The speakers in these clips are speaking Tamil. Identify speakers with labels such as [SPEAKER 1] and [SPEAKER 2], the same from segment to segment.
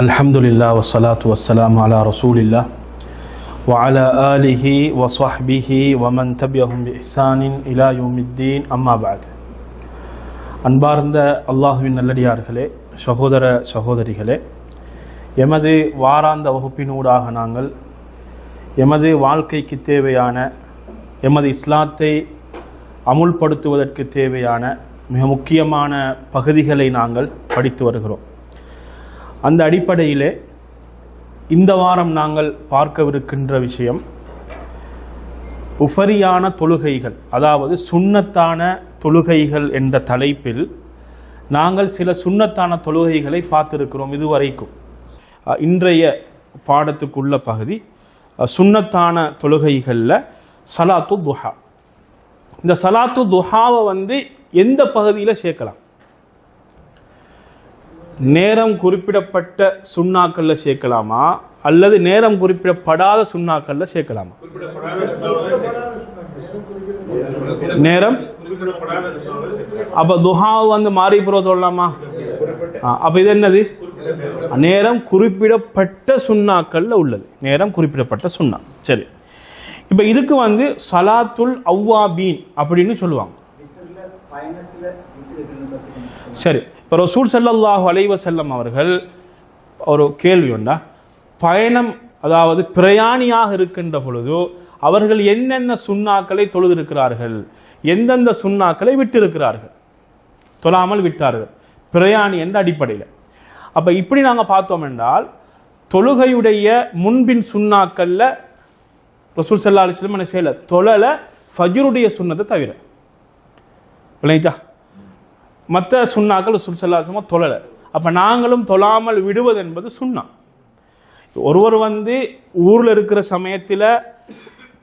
[SPEAKER 1] அல்ஹம்துலில்லாஹ் வஸ்ஸலாத்து வஸ்ஸலாமு அலா ரசூலில்லாஹ் வஅலா ஆலிஹி வஸ்ஸஹ்பிஹி வமன் தபியஹும் பிஇஹ்சானின் இலா யௌமித்தீன் அம்மா பஅத். அன்பார்ந்த அல்லாஹ்வின் நல்லடியார்களே, சகோதர சகோதரிகளே, எமது வாராந்த வகுப்பினூடாக நாங்கள் எமது வாழ்க்கைக்கு தேவையான எமது இஸ்லாத்தை அமுல்படுத்துவதற்கு தேவையான மிக முக்கியமான பகுதிகளை நாங்கள் படித்து வருகிறோம். அந்த அடிப்படையிலே இந்த வாரம் நாங்கள் பார்க்கவிருக்கின்ற விஷயம் உஃபரியான தொழுகைகள், அதாவது சுன்னத்தான தொழுகைகள் என்ற தலைப்பில் நாங்கள் சில சுன்னத்தான தொழுகைகளை பார்த்திருக்கிறோம் இதுவரைக்கும். இன்றைய பாடத்துக்குள்ள பகுதி சுன்னத்தான தொழுகைகளில் சலாத்து துஹா. இந்த சலாத்து துஹாவை எந்த பகுதியில் சேர்க்கலாம்? நேரம் குறிப்பிடப்பட்ட சுன்னாக்கள்ல சேர்க்கலாமா அல்லது நேரம் குறிப்பிடப்படாத சுன்னாக்கள்ல சேர்க்கலாமா? நேரம் அப்ப துஹாவை மாறி புற சொல்லலாமா? அப்ப இது என்னது? நேரம் குறிப்பிடப்பட்ட சுன்னாக்கள்ல உள்ளது. நேரம் குறிப்பிடப்பட்ட சுன்னா. சரி, இப்ப இதுக்கு சலாத்துல் அவ்வாபீன் அப்படின்னு சொல்லுவாங்க. சரி, இப்போ ரசூல் ஸல்லல்லாஹு அலைஹி வஸல்லம் அவர்கள் ஒரு கேள்வி உண்டா, பயணம் அதாவது பிரயாணியாக இருக்கின்ற பொழுது அவர்கள் என்னென்ன சுன்னாக்களை தொழுதிருக்கிறார்கள், எந்தெந்த சுன்னாக்களை விட்டிருக்கிறார்கள், தொழாமல் விட்டார்கள் பிரயாணி என்ற அடிப்படையில். அப்ப இப்படி நாங்கள் பார்த்தோம் என்றால் தொழுகையுடைய முன்பின் சுன்னாக்கள்ல ரசூல் ஸல்லல்லாஹு அலைஹி வஸல்லம் என்ன செய்யல, தொழல ஃபஜ்ருடைய சுன்னத்தை தவிர. விளைஞ்சா மற்ற சுன்னாக்கள் ரசூல் ஸல்லல்லாஹு அலைஹி வஸல்லம் தொழல. அப்ப நாங்களும் தொழாமல் விடுவது என்பது சுன்னா. ஒருவர் ஊர்ல இருக்கிற சமயத்தில்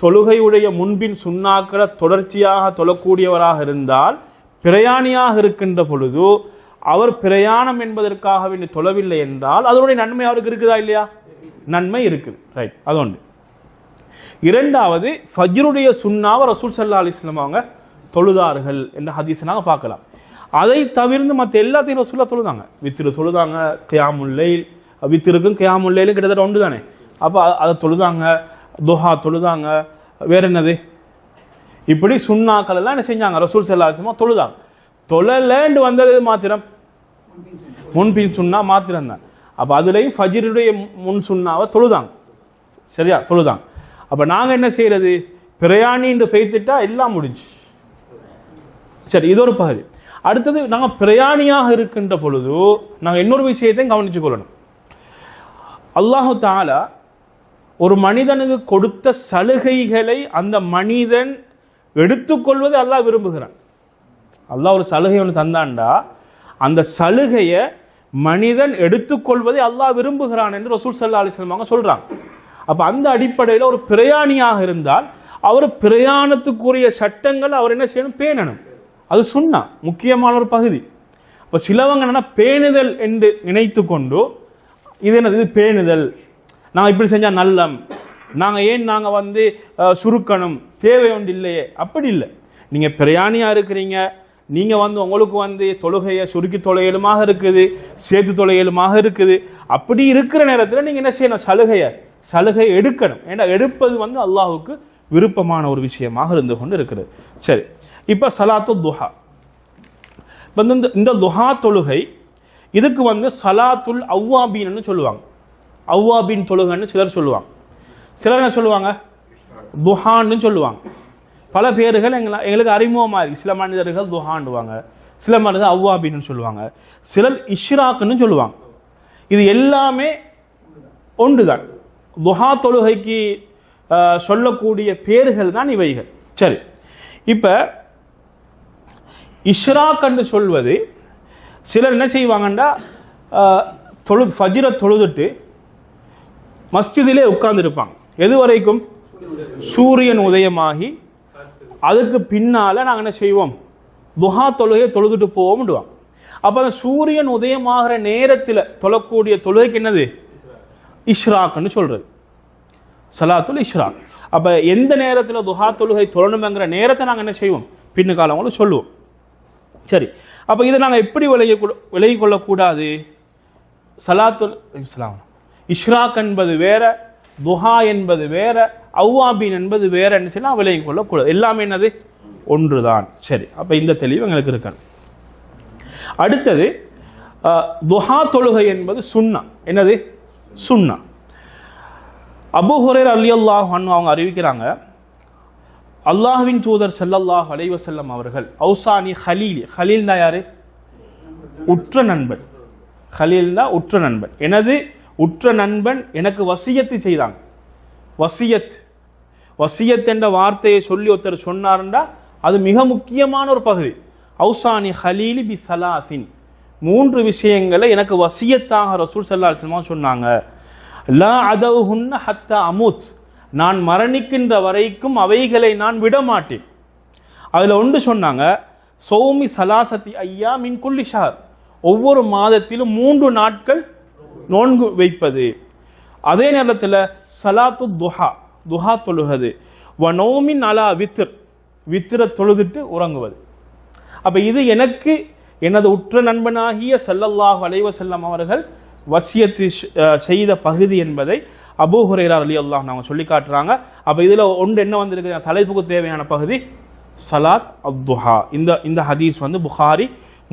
[SPEAKER 1] தொழுகையுடைய முன்பின் சுன்னாக்களை தொடர்ச்சியாக தொழக்கூடியவராக இருந்தால், பிரயாணியாக இருக்கின்ற பொழுது அவர் பிரயாணம் என்பதற்காக வேண்டி தொழவில்லை என்றால் அதனுடைய நன்மை அவருக்கு இருக்குதா இல்லையா? நன்மை இருக்குது. ரைட், அது ஒன்று. இரண்டாவது, ஃபஜ்ருடைய சுன்னாவை ரசூல் ஸல்லல்லாஹு அலைஹி வஸல்லம் அவங்க தொழுதார்கள் என்ற ஹதீஸை நாங்கள் பார்க்கலாம். அதை தவிர்த்து மற்ற எல்லாத்தையும் ரசூலுல்லாஹ் தொழுதாங்க. வித்திரு தொழுதாங்க, கியாமுல் லைல், வித்திருக்கும் கியாமுல் லைலும் கிட்டத்தட்ட ஒன்று தானே. அப்போ அதை தொழுதாங்க, துஹா தொழுதாங்க, வேற என்னது, இப்படி சுன்னாக்கள் எல்லாம் என்ன செஞ்சாங்க, ரசூல் ஸல்லல்லாஹு அலைஹி வஸல்லம் தொழுதாங்க. தொழலேண்டு வந்தது மாத்திரம் முன்பின் சுன்னா மாத்திரம் தான். அப்போ அதுலேயும் ஃபஜ்ருடைய முன் சுன்னாவை தொழுதாங்க. சரியா, தொழுதாங்க. அப்போ நாங்கள் என்ன செய்யறது, பிரயாணின்னு பெய்த்துட்டா எல்லாம் முடிஞ்சு. சரி, இது ஒரு பகுதி. அடுத்தது, நாங்கள் பிரயாணியாக இருக்கின்ற பொழுது நாங்கள் இன்னொரு விஷயத்தையும் கவனிச்சு கொள்ளணும். அல்லாஹு தஆலா ஒரு மனிதனுக்கு கொடுத்த சலுகைகளை அந்த மனிதன் எடுத்துக்கொள்வதை அல்லாஹ் விரும்புகிறான். அல்லாஹ் ஒரு சலுகை ஒன்று தந்தாண்டா அந்த சலுகையை மனிதன் எடுத்துக்கொள்வதை அல்லாஹ் விரும்புகிறான் என்று ரசூல் ஸல்லல்லாஹு அலைஹி வஸல்லம் சொல்றாங்க. அப்ப அந்த அடிப்படையில் ஒரு பிரயாணியாக இருந்தால் அவர் பிரயாணத்துக்குரிய சட்டங்கள் அவர் என்ன செய்யணும், பேணணும். அது சுன்னா, முக்கியமான ஒரு பகுதி. இப்போ சிலவங்க என்னன்னா பேணுதல் என்று நினைத்து கொண்டு இது என்னது, இது பேணுதல், நாங்கள் இப்படி செஞ்சால் நல்லம், நாங்கள் ஏன் நாங்கள் சுருக்கணும், தேவை ஒன்று இல்லையே, அப்படி இல்லை. நீங்கள் பிரயாணியாக இருக்கிறீங்க, நீங்கள் உங்களுக்கு தொழுகையை சுருக்கி தொலையலுமாக இருக்குது, சேர்த்து தொலையலுமாக இருக்குது. அப்படி இருக்கிற நேரத்தில் நீங்கள் என்ன செய்யணும், சலுகையை எடுக்கணும். ஏன்னா எடுப்பது அல்லாஹுக்கு விருப்பமான ஒரு விஷயமாக இருந்து கொண்டு இருக்கிறது. சரி, இப்ப சலாத்து துஹா. இந்த துஹா தொழுகை இதுக்கு சலாத்துல் அவ்வாபீன் சொல்லுவாங்க. அவ்வாபீன் தொழுகைன்னு சிலர் சொல்லுவாங்க. சிலர் என்ன சொல்லுவாங்க, துஹான்னு சொல்லுவாங்க. பல பேர்கள் எங்களுக்கு அறிமுகமா இருக்கு. சில மனிதர்கள் துஹாண்டுவாங்க, சில மனிதர்கள் அவ்வாபீன்னு சொல்லுவாங்க, சிலர் இஷ்ராக்குன்னு சொல்லுவாங்க. இது எல்லாமே ஒன்றுதான். துஹா தொழுகைக்கு சொல்லக்கூடிய பேர்கள் தான் இவைகள். சரி, இப்ப இஷ்ராக் என்று சொல்வது, சிலர் என்ன செய்வாங்கண்டா ஃபஜ்ரை தொழுதுட்டு மஸ்ஜிதிலே உட்கார்ந்து இருப்பாங்க. எது வரைக்கும்? சூரியன் உதயமாகி அதுக்கு பின்னால நாங்கள் என்ன செய்வோம், துஹா தொழுகையை தொழுதுட்டு போவோம். அப்ப அந்த சூரியன் உதயமாகிற நேரத்தில் தொழக்கூடிய தொழுகைக்கு என்னது, இஷ்ராக்னு சொல்றது, சலாத்துல் இஷ்ராக். அப்ப எந்த நேரத்தில் துஹா தொழுகை தொழணுங்கிற நேரத்தை நாங்கள் என்ன செய்வோம், பின்னு காலம் சொல்லுவோம். சரி, அப்போ இதை நாங்கள் எப்படி விலகி கொள்ளக்கூடாது? சலாத்துல் இஸ்லாம் இஷ்ராக் என்பது வேற, துஹா என்பது வேற, அவ்வாபின் என்பது வேற சொன்னா விலகிக் கொள்ளக்கூடாது. எல்லாமே என்னது ஒன்றுதான். சரி, அப்ப இந்த தெளிவு எங்களுக்கு இருக்கு. அடுத்தது துஹா தொழுகை என்பது சுன்னா. என்னது சுன்னா? அபூ ஹுரைரா ரலியல்லாஹு அன்ஹு அவங்க அறிவிக்கிறாங்க, அல்லாஹ்வின் தூதர் ஸல்லல்லாஹு அலைஹி வஸல்லம் அவர்கள் ஔசானி ஹலீல், ஹலீல்னா யாரு? உற்ற நண்பன். ஹலீல்னா உற்ற நண்பன். எனது உற்ற நண்பன் எனக்கு வசியத்து செய்தாங்க. வசியத், வசியத் என்ற வார்த்தையை சொல்லி ஒருத்தர் சொன்னார்ன்றா அது மிக முக்கியமான ஒரு பகுதி. ஔசானி ஹலீலி பி சலாசின், 3 விஷயங்களை எனக்கு வசியத்தாக ரசூல் ஸல்லல்லாஹு அலைஹி வஸல்லம் சொன்னாங்க. லா அதவுஹுன்ன ஹத்தா அமூத், நான் மரணிக்கின்ற வரைக்கும் அவைகளை நான் விட மாட்டேன். அதுல ஒன்று சொன்னாங்க, சௌமி சலாசத்தி ஐயா மின் குல்லி ஷஹர், ஒவ்வொரு மாதத்திலும் 3 நாட்கள் நோன்பு வைப்பது. அதே நேரத்தில் சலாத்து துஹா, துஹா தொழுகிறது. வ நௌமின் அலா வித்ர், வித்ர தொழுதுட்டு உறங்குவது. அப்ப இது எனக்கு எனது உற்ற நண்பனாகிய ஸல்லல்லாஹு அலைஹி வஸல்லம் அவர்கள் வசியத்து செய்த பகுதி என்பதை அபூ ஹுரைரா ரலியல்லாஹு அன்ஹு சொல்லி காட்டுறாங்க. அப்ப இதுல ஒன்று என்ன வந்திருக்கு, தலைப்புக்கு தேவையான பகுதி சலாத் அத்துஹா. இந்த ஹதீஸ் புகாரி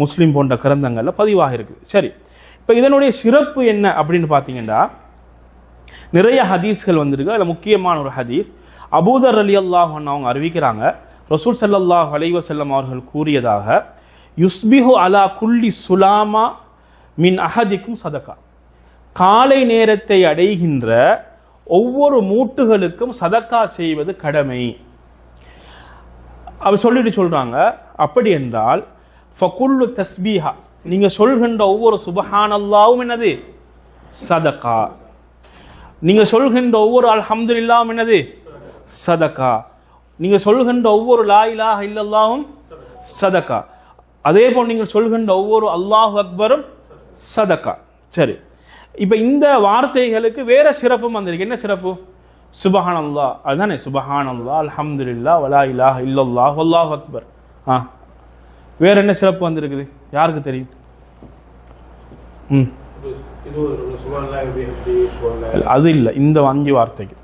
[SPEAKER 1] முஸ்லிம் போன்ற கிரந்தங்கள்ல பதிவாக இருக்கு. சரி, இப்ப இதனுடைய சிறப்பு என்ன அப்படின்னு பாத்தீங்கன்னா, நிறைய ஹதீஸ்கள் வந்திருக்கு. அதுல முக்கியமான ஒரு ஹதீஸ் அபூதர் ரலியல்லாஹு அன்ஹு அவங்க அறிவிக்கிறாங்க, ரசூல் ஸல்லல்லாஹு அலைஹி வஸல்லம் அவர்கள் கூறியதாக, யுஸ்பிஹு அலா குல்லி சுலாமா மின் அஹதிக்கும் சதகா, காலை நேரத்தை அடைகின்ற ஒவ்வொரு மூட்டுகளுக்கும் சதக்கா செய்வது கடமை. அவர் சொல்லிட்டு சொல்றாங்க, அப்படி என்றால் ஃபகுல்லு தஸ்பீஹா, நீங்க சொல்கின்ற ஒவ்வொரு சுபஹானல்லாஹும் என்னது சதகா, நீங்க சொல்கின்ற ஒவ்வொரு அல்ஹம்துலில்லாஹும் என்னது சதகா, நீங்க சொல்கின்ற ஒவ்வொரு லா இலாஹ இல்லல்லாஹும் சதகா, அதே போல் நீங்கள் சொல்கின்ற ஒவ்வொரு அல்லாஹு அக்பரும் சதகா. சரி, இப்ப இந்த வார்த்தைகளுக்கு வேற சிறப்பும் வந்திருக்கு. என்ன சிறப்பு? சுபஹானல்லாஹ், அதுதானே சுபஹானல்லாஹ், அல்ஹம்துலில்லாஹ், வலா இலாஹ இல்லல்லாஹ், வல்லாஹு அக்பர். வேற என்ன சிறப்பு வந்திருக்குது? யாருக்கு தெரியும்? அது இல்ல, இந்த 5 வார்த்தைக்கு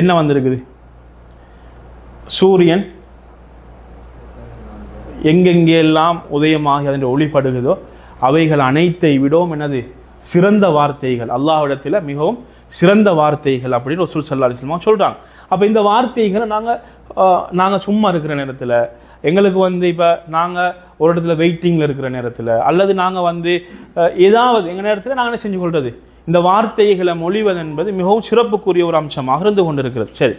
[SPEAKER 1] என்ன வந்திருக்குது? சூரியன் எங்கெங்கெல்லாம் உதயமாகி அதன் ஒளிப்படுகிறதோ அவைகள் அனைத்தை விடவும் என்னது சிறந்த வார்த்தைகள், அல்லாஹ்விடத்தில் மிகவும் சிறந்த வார்த்தைகள் அப்படின்னு ரசூல் ஸல்லல்லாஹு அலைஹி வஸல்லம் சொல்றாங்க. அப்ப இந்த வார்த்தைகளை நாங்க சும்மா இருக்கிற நேரத்தில், எங்களுக்கு இப்ப நாங்க ஒரு இடத்துல வெயிட்டிங்ல இருக்கிற நேரத்தில், அல்லது நாங்க ஏதாவது எங்க நேரத்தில் நாங்க என்ன செஞ்சு கொள்றது, இந்த வார்த்தைகளை மொழிவது என்பது மிகவும் சிறப்புக்குரிய ஒரு அம்சமாக இருந்து கொண்டிருக்கிறது. சரி,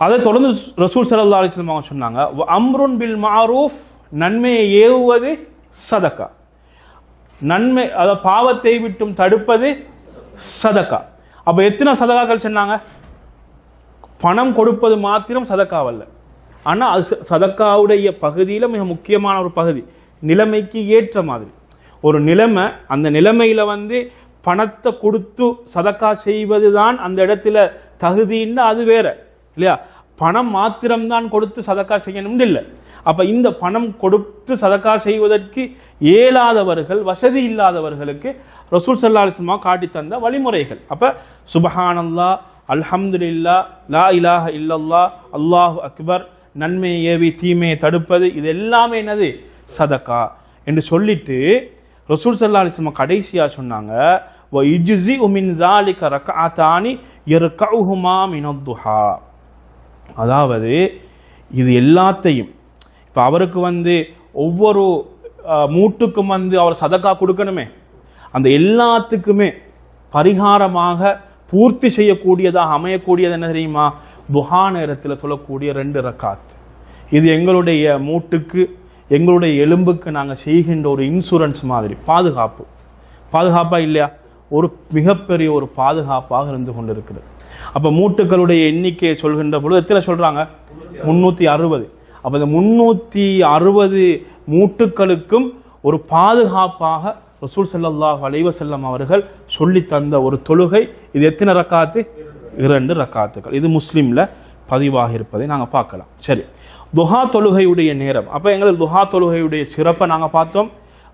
[SPEAKER 1] அதை தொடர்ந்து ரசூல் ஸல்லல்லாஹு அலைஹி வஸல்லம் அவங்க சொன்னாங்க, அம்ருன் பில் மஅரூஃப், நன்மையை ஏவுவது சதகா, நன்மை அத பாவத்தை விட்டும் தடுப்பது சதகா. அப்ப எத்தனை சதகாக்கள் சொன்னாங்க? பணம் கொடுப்பது மாத்திரம் சதகாவல்ல, ஆனா அது சதகாவுடைய பகுதியில மிக முக்கியமான ஒரு பகுதி. நிலைமைக்கு ஏற்ற மாதிரி ஒரு நிலைமை, அந்த நிலைமையில பணத்தை கொடுத்து சதக்கா செய்வதுதான் அந்த இடத்துல தகுதின்னு அது வேற இல்லையா. பணம் மாத்திரம்தான் கொடுத்து சதக்கா செய்யணும் இல்லை. அப்ப இந்த பணம் கொடுத்து சதக்கா செய்வதற்கு இயலாதவர்கள், வசதி இல்லாதவர்களுக்கு ரசூல் ஸல்லல்லாஹு அலைஹி வஸல்லம் காட்டி தந்த வழிமுறைகள். அப்ப சுபஹானல்லாஹ், அல்ஹம்துலில்லாஹ், லா இலாஹ இல்லல்லாஹ், அல்லாஹு அக்பர், நன்மையை ஏவி தீமையை தடுப்பது, இது எல்லாமே என்னது சதக்கா என்று சொல்லிட்டு ரசூல் ஸல்லல்லாஹு அலைஹி வஸல்லம் கடைசியா சொன்னாங்க, வ யுஜ்ஸிஉ மின் ஸாலிக ரக்அத்தானி யர்கஉஹுமா மினத் துஹா. அதாவது இது எல்லாத்தையும், இப்ப அவருக்கு ஒவ்வொரு மூட்டுக்கும் அவர் சதக்கா கொடுக்கணுமே, அந்த எல்லாத்துக்குமே பரிகாரமாக பூர்த்தி செய்யக்கூடியதாக அமையக்கூடியது என்ன தெரியுமா? துஹா நேரத்தில் சொல்லக்கூடிய 2 ரக்காத். இது எங்களுடைய மூட்டுக்கு, எங்களுடைய எலும்புக்கு நாங்கள் செய்கின்ற ஒரு இன்சூரன்ஸ் மாதிரி, பாதுகாப்பா இல்லையா? ஒரு மிகப்பெரிய ஒரு பாதுகாப்பாக இருந்து கொண்டிருக்கிறது. அப்ப மூட்டுகளுடைய எண்ணிக்கையை சொல்கின்ற பொழுது எத்தனை சொல்றாங்க? 360. அப்ப இந்த 360 மூட்டுகளுக்கும் ஒரு பாதுகாப்பாக ரசூல் ஸல்லல்லாஹு அலைஹி வஸல்லம் அவர்கள் சொல்லி தந்த ஒரு தொழுகை. இது எத்தனை ரக்காத்து? 2 ரக்காத்துகள். இது முஸ்லிம்ல பதிவாக இருப்பதை நாங்க பார்க்கலாம். சரி, துஹா தொழுகையுடைய நேரம். அப்ப எங்களுக்கு துஹா தொழுகையுடைய சிறப்பை நாங்க பார்த்தோம்.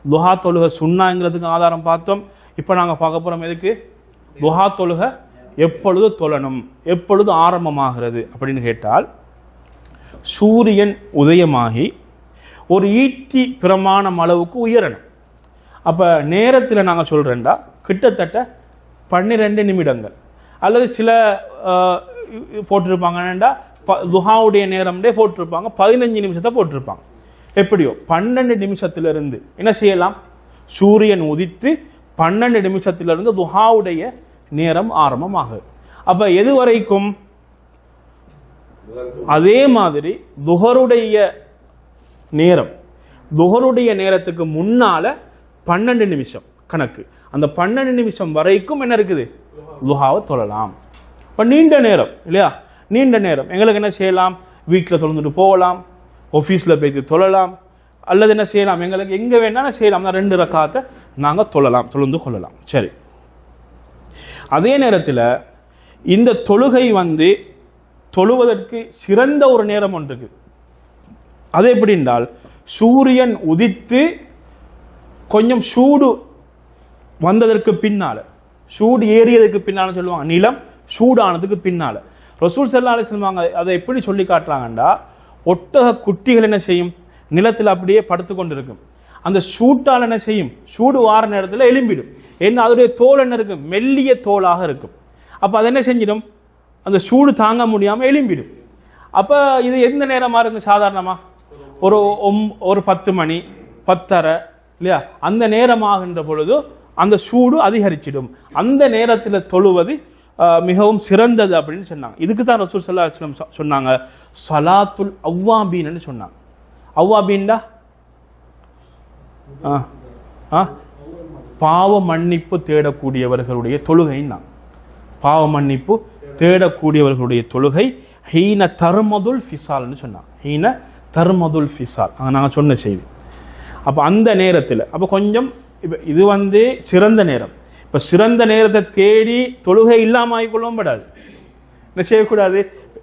[SPEAKER 1] துஹா தொழுகை சுன்னாங்கிறதுக்கு ஆதாரம் பார்த்தோம். இப்போ நாங்கள் பார்க்க போகிறோம் எதுக்கு? துஹா தொழுகை எப்பொழுது தொழணும், எப்பொழுது ஆரம்பமாகிறது அப்படின்னு கேட்டால், சூரியன் உதயமாகி ஒரு ஈட்டி பிரமாணம் அளவுக்கு உயரணும். அப்போ நேரத்தில் நாங்கள் சொல்கிறேன்டா கிட்டத்தட்ட 12 நிமிடங்கள் அல்லது சில போட்டிருப்பாங்கடா துஹாவுடைய நேரம்டே போட்டிருப்பாங்க 15 நிமிஷத்தை போட்டிருப்பாங்க. எப்படியோ 12 நிமிஷத்திலிருந்து என்ன செய்யலாம்? சூரியன் உதித்து 12 நிமிஷத்திலிருந்து துஹாவுடைய நேரம் ஆரம்பமாகுது. அப்ப எது வரைக்கும்? அதே மாதிரி துஹருடைய நேரம், துஹருடைய நேரத்துக்கு முன்னால 12 நிமிஷம் கணக்கு. அந்த 12 நிமிஷம் வரைக்கும் என்ன இருக்குது? துஹாவை தொழலாம். இப்ப நீண்ட நேரம் இல்லையா? நீண்ட நேரம் எங்களுக்கு என்ன செய்யலாம்? வீட்டில் தொழுந்துட்டு போகலாம், ஆஃபீஸில் போய்த்து தொழலாம், அல்லது என்ன செய்யலாம்? எங்களுக்கு எங்க வேணாலும் செய்யலாம். 2 ரக்காத்தை நாங்க தொழுந்து கொள்ளலாம். சரி, அதே நேரத்தில் இந்த தொழுகை தொழுவதற்கு சிறந்த ஒரு நேரம் ஒன்று இருக்கு. அது எப்படி என்றால், சூரியன் உதித்து கொஞ்சம் சூடு வந்ததற்கு பின்னால, சூடு ஏறியதுக்கு பின்னால சொல்லுவாங்க, நிலம் சூடானதுக்கு பின்னால. ரசூல் ஸல்லல்லாஹு அலைஹி வஸல்லம் அதை எப்படி சொல்லி காட்டுறாங்கண்டா, ஒட்டக குட்டிகள் என்ன செய்யும்? நிலத்தில் அப்படியே படுத்து கொண்டு இருக்கும். அந்த சூட்டால் என்ன செய்யும்? சூடு வார நேரத்தில் எலும்பிடும். ஏன்னா அதோடைய தோல் என்ன இருக்கும்? மெல்லிய தோலாக இருக்கும். அப்ப அது என்ன செஞ்சிடும்? அந்த சூடு தாங்க முடியாம எலும்பிடும். அப்ப இது எந்த நேரமா இருக்கு? சாதாரணமா ஒரு 10 மணி 10:30 இல்லையா? அந்த நேரமாகின்ற பொழுது அந்த சூடு அதிகரிச்சிடும். அந்த நேரத்தில் தொழுவது மிகவும் சிறந்தது அப்படின்னு சொன்னாங்க. இதுக்கு தான் ரசூல் ஸல்லல்லாஹு அலைஹி வஸல்லம் சொன்னாங்க ஸலாத்துல் அவ்வாபீன்னு சொன்னாங்க. அவ்வாபீன்டா பாவ மன்னிப்பு தேடக்கூடியவர்களுடைய தொழுகைன்னா, பாவ மன்னிப்பு தேடக்கூடியவர்களுடைய தொழுகை ஹீன தர்மதுல் ஃபிசால்னு சொன்னாங்க. ஹீன தர்மதுல் ஃபிசால் நாங்கள் சொன்ன செய்தி. அப்போ அந்த நேரத்தில் அப்போ கொஞ்சம் இது சிறந்த நேரம். இப்போ சிறந்த நேரத்தை தேடி தொழுகை இல்லாமல் ஆகிக்கொள்ளவும் படாது. என்ன செய்யக்கூடாது?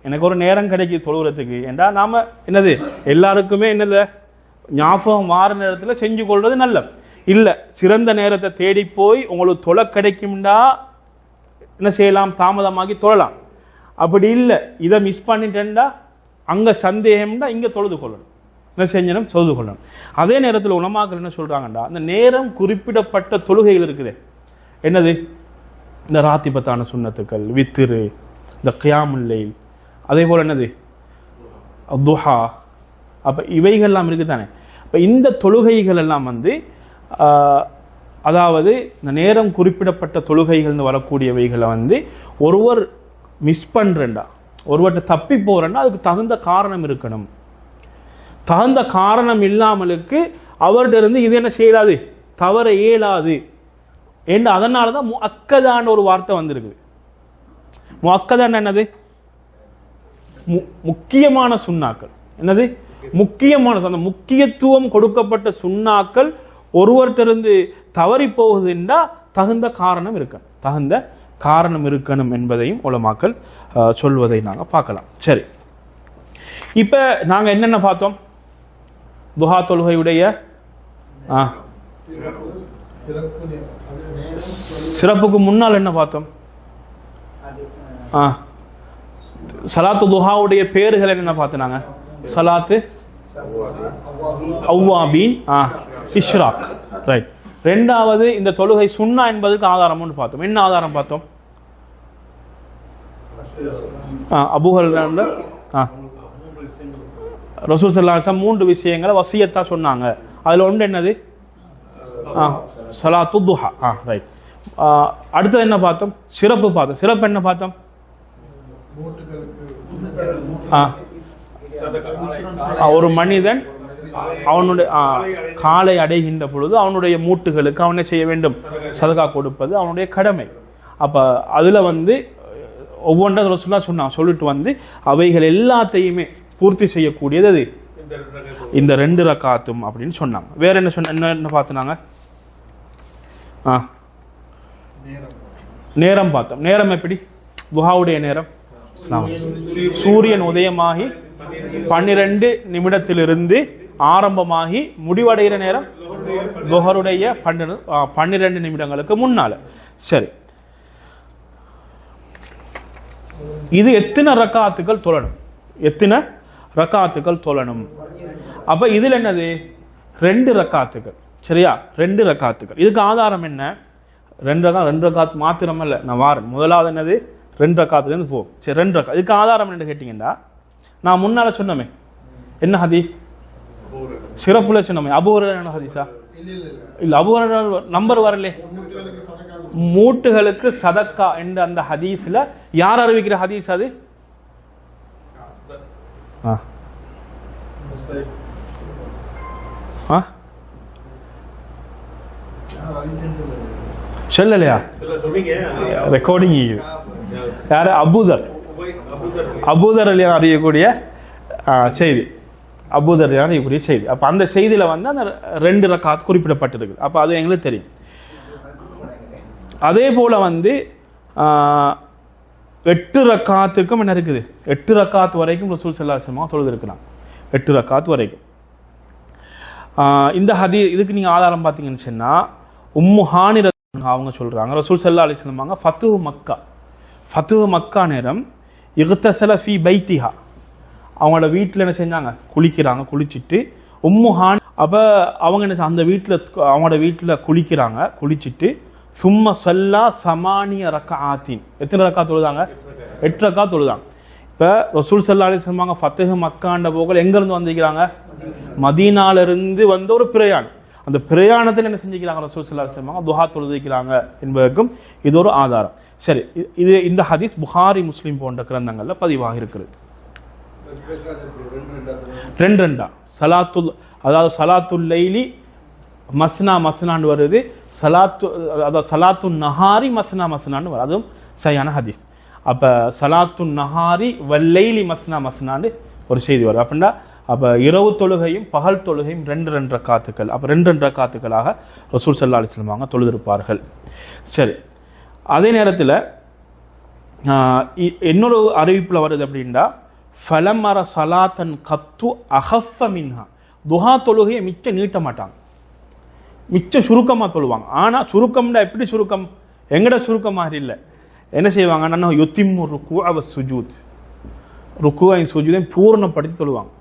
[SPEAKER 1] எனக்கு ஒரு நேரம் கிடைக்குது தொழுகிறதுக்கு ஏண்டா நாம என்னது எல்லாருக்குமே என்னது ஞாபகம் மாற நேரத்தில் செஞ்சு கொள்வது நல்ல இல்லை. சிறந்த நேரத்தை தேடி போய் உங்களுக்கு தொலை கிடைக்கும்டா என்ன செய்யலாம்? தாமதமாகி தொழலாம். அப்படி இல்லை, இதை மிஸ் பண்ணிட்டேன்டா அங்கே சந்தேகம்டா இங்கே தொழுது கொள்ளணும். என்ன செஞ்சணும்? தொழுது கொள்ளணும். அதே நேரத்தில் உலமாக்கள் என்ன சொல்றாங்கடா, அந்த நேரம் குறிப்பிடப்பட்ட தொழுகைகள் இருக்குது. என்னது? இந்த ராத்திபத்தான சுன்னத்துக்கள், வித்திரு, இந்த கியாமுல் லைல், அதே போல என்னது துஹா. அப்ப இவைகள்லாம் இருக்குதானே. அப்ப இந்த தொழுகைகள் எல்லாம் அதாவது இந்த நேரம் குறிப்பிடப்பட்ட தொழுகைகள் வரக்கூடியவைகளை ஒருவர் மிஸ் பண்றா, ஒருவர்கிட்ட தப்பி போறேன்னா அதுக்கு தகுந்த காரணம் இருக்கணும். தகுந்த காரணம் இல்லாமலுக்கு அவர்கிட்ட இருந்து இது என்ன செய்யலாது? தவற இயலாது. என்று அதனாலதான் முஅக்கதான ஒரு வார்த்தை வந்திருக்குது. முஅக்கதான் என்னது? முக்கியமான சுன்னாக்கள். என்னது? முக்கியமான, அந்த முக்கியத்துவம் கொடுக்கப்பட்ட சுன்னாக்கள் ஒருவர்கிட்ட தவறி போகுதுன்னா தகுந்த காரணம் இருக்கணும். தகுந்த காரணம் இருக்கணும் என்பதையும் உலமாக்கள் சொல்வதை நாங்கள் பார்க்கலாம். சரி, இப்ப நாங்க என்னென்ன பார்த்தோம்? துஹா தொழுகையுடைய சிறப்புக்கு முன்னால் என்ன பார்த்தோம்? சலாத்து துஹாவுடைய பேர்கள் என்ன பார்த்தோம்? சலாத்து அவ்வாபீன், இஷ்ராக். ரைட். ரெண்டாவது இந்த தொழுகை சுன்னா என்பதற்கு ஆதாரம்னு பார்த்தோம். என்ன ஆதாரம் பார்த்தோம்? அபூ ஹுரைரா ரசூல் ஸல்லல்லாஹு அலைஹி வஸல்லம் 3 விஷயங்களை வசியத்தா சொன்னாங்க. அதுல ஒன்று என்னது? சலாத்து துஹா. ரைட். அடுத்தது என்ன பார்த்தோம்? சிறப்பு பார்த்தோம். சிறப்பு என்ன பார்த்தோம்? ஒரு மனிதன் அவனுடைய காலை அடைகின்ற பொழுது அவனுடைய மூட்டுகளுக்கு அவனை செய்ய வேண்டும், சதகா கொடுப்பது அவனுடைய கடமை. அப்ப அதுல ஒவ்வொன்றா ரசூலுல்லாஹ் சொன்னாங்க. சொல்லிட்டு அவைகள் எல்லாத்தையுமே பூர்த்தி செய்யக்கூடியது அது இந்த 2 ரக்காத்தும் அப்படின்னு சொன்னாங்க. வேற என்ன என்ன பார்த்தாங்க? நேரம் பார்த்தோம். நேரம் எப்படி? துஹாவுடைய நேரம் சூரியன் உதயமாகி 12 நிமிடத்திலிருந்து ஆரம்பமாகி முடிவடைகிற நேரம் துஹருடைய 12 நிமிடங்களுக்கு முன்னால. சரி, இது எத்தனை ரக்காத்துக்கள் தொழணும்? எத்தனை ரக்காத்துக்கள் தொழணும்? அப்ப இதுல என்னது? 2 ரக்காத்துக்கள். சரியா, 2 ரக்காத்துக்கள். இதுக்கு ஆதாரம் என்ன? 2 ரக்காத்து மாத்திரம் அல்ல, நான் வாரன். முதலாவது என்னது? 2 ரக்காத்துலேருந்து போ. சரி, 2 ரக்கா. இதுக்கு ஆதாரம் என்ன கேட்டீங்கன்னா, நான் முன்னால சொன்னமே என்ன ஹதீஸ்? சிறப்புல சொன்னமே அபூ ஹுரைரா. என்ன ஹதீஸா? இல்ல, அபூ ஹுரைரா நம்பர் வரல. மூட்டுகளுக்கு சதக்கா என்ற அந்த ஹதீஸ்ல யார் அறிவிக்கிற ஹதீஸ் அது? சொல்லலையா? ரெக்கார்டிங் யாரு? அபூதர் அறியக்கூடிய செய்தி. அபூதர் அறியக்கூடிய செய்தி. அப்ப அந்த செய்தியில வந்து அந்த 2 ரக்காத் குறிப்பிடப்பட்டிருக்கு. அப்ப அது எங்களுக்கு தெரியும். அதே போல வந்து 8 ரக்காத்துக்கும் என்ன இருக்குது? 8 ரக்காத் வரைக்கும் ரசூல் ஸல்லல்லாஹு அலைஹி வஸல்லம் தொழுது இருக்கிறாங்க. 8 ரக்காத் வரைக்கும். இந்த ஹதீஸ் இதுக்கு நீங்க ஆதாரம் பார்த்தீங்கன்னு சொன்னா, உம்மு ஹானி அவங்க சொல்றாங்க, ரசூல் ஸல்லல்லாஹு அலைஹி வஸல்லம் ஃபத்ஹு மக்கா நேரம் இக்தஸல ஃபீ பைத்திஹா, அவங்களோட வீட்டில் என்ன செஞ்சாங்க? குளிக்கிறாங்க. குளிச்சுட்டு உம்மு ஹானி அப்ப அவங்க என்ன அந்த வீட்டில் அவங்களோட வீட்டில் குளிக்கிறாங்க. குளிச்சுட்டு சும்ம ஸல்லா 8 ரக்ஆத்தின். எத்தனை ரக்காத் தொழுதாங்க? 8 ரக்காத் தொழுதாங்க. இப்போ ரசூல் ஸல்லல்லாஹு அலைஹி வஸல்லம் ஃபத்ஹு மக்காண்ட போகல எங்கேருந்து வந்திருக்கிறாங்க? மதீனால இருந்து வந்த ஒரு பிரயாணம். அந்த பிரயாணத்தில் என்ன செஞ்சுக்கிறாங்க? ரசூல் ஸல்லல்லாஹு அலைஹி வஸல்லம் துஹா தொழுதிக்கிறாங்க என்பதற்கும் இது ஒரு ஆதாரம். சரி, இந்த ஹதீஸ் புகாரி முஸ்லிம் போன்ற கிரந்தங்கள்ல பதிவாக இருக்கிறது. 2 சலாத்துல், அதாவது சலாத்துல் லைலி மஸ்னான்னு வருது. சலாத்து நஹாரி மஸ்னான்னு வருது. அதுவும் சரியான ஹதீஸ். அப்ப சலாத்து நஹாரி வல்லைலி மஸ்னான்னு ஒரு செய்தி வரும். அப்படின்னா அப்ப இரவு தொழுகையும் பகல் தொழுகையும் 2 ரக்காத்துக்கள். அப்ப 2 ரக்காத்துக்களாக ரசூல் ஸல்லல்லாஹு அலைஹி வஸல்லம் தொழுதிருப்பார்கள். சரி, அதே நேரத்தில் இன்னொரு அறிவிப்புல வருது அப்படின்னா, ஃபலமர சலாத்தன் கத்து அஹஃப மின்ஹா, துஹா தொழுகையை மிச்ச நீட்ட மாட்டாங்க, மிச்ச சுருக்கமாக தொழுவாங்க. ஆனால் சுருக்கம்னா எப்படி சுருக்கம்? எங்கட சுருக்கம் மாதிரி இல்லை. என்ன செய்வாங்கன்னா, யுத்திம்மு ருக்கு அவ சுஜூத், ருக்குவை சுஜூதையும் பூர்ணப்படுத்தி தொழுவாங்க.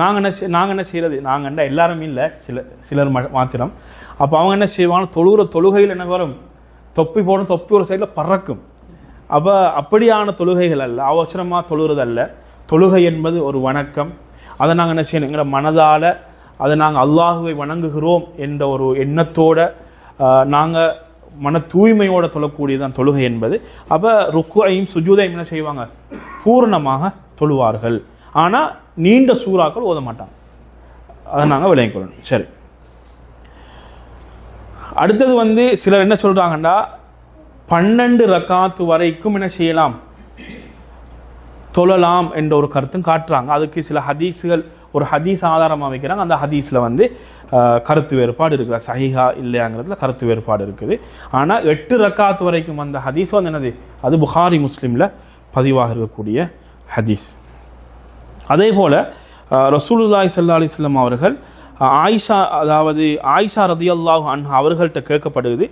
[SPEAKER 1] நாங்கள் என்ன செய்யறது? நாங்கள்டா எல்லாருமே இல்லை, சிலர் மாத்திரம். அப்போ அவங்க என்ன செய்வாங்க? தொழுகையில் என்ன வரும்? தொப்பி போடும், தொப்பி ஒரு சைடில் பறக்கும். அப்போ அப்படியான தொழுகைகள் அல்ல, அவசரமாக தொழுகிறது அல்ல. தொழுகை என்பது ஒரு வணக்கம். அதை நாங்கள் என்ன செய்யணும்? எங்களோட மனதால் அதை நாங்கள் அல்லாஹுவை வணங்குகிறோம் என்ற ஒரு எண்ணத்தோட நாங்கள் மன தூய்மையோட தொழக்கூடியதான் தொழுகை என்பது. அப்போ ருக்குவையும் சுஜூதையும் என்ன செய்வாங்க? பூர்ணமாக தொழுவார்கள். ஆனால் நீண்ட சூறாக்கள் ஓத மாட்டாங்க. அதை நாங்கள் விளங்கிக் கொள்ளணும். சரி, அடுத்தது வந்து சிலர் என்ன சொல்றாங்கன்னா, 12 ரக்காத்து வரைக்கும் என்ன செய்யலாம்? தொழலாம் என்ற ஒரு கருத்தும் காட்டுறாங்க. அதுக்கு சில ஹதீஸ்கள், ஒரு ஹதீஸ் ஆதாரமாக வைக்கிறாங்க. அந்த ஹதீஸ்ல வந்து கருத்து வேறுபாடு இருக்குது. சஹீஹா இல்லையாங்கிறதுல கருத்து வேறுபாடு இருக்குது. ஆனால் 8 ரக்காத்து வரைக்கும் அந்த ஹதீஸ் வந்து என்னது? அது புகாரி முஸ்லிம்ல பதிவாக இருக்கக்கூடிய ஹதீஸ். அதே போல ரசூலுல்லாஹி ஸல்லல்லாஹு அலைஹி வஸல்லம் அவர்கள் ஆயிஷா ரலியல்லாஹு அன்ஹா அவர்கள்ட்ட கேட்கப்படுது,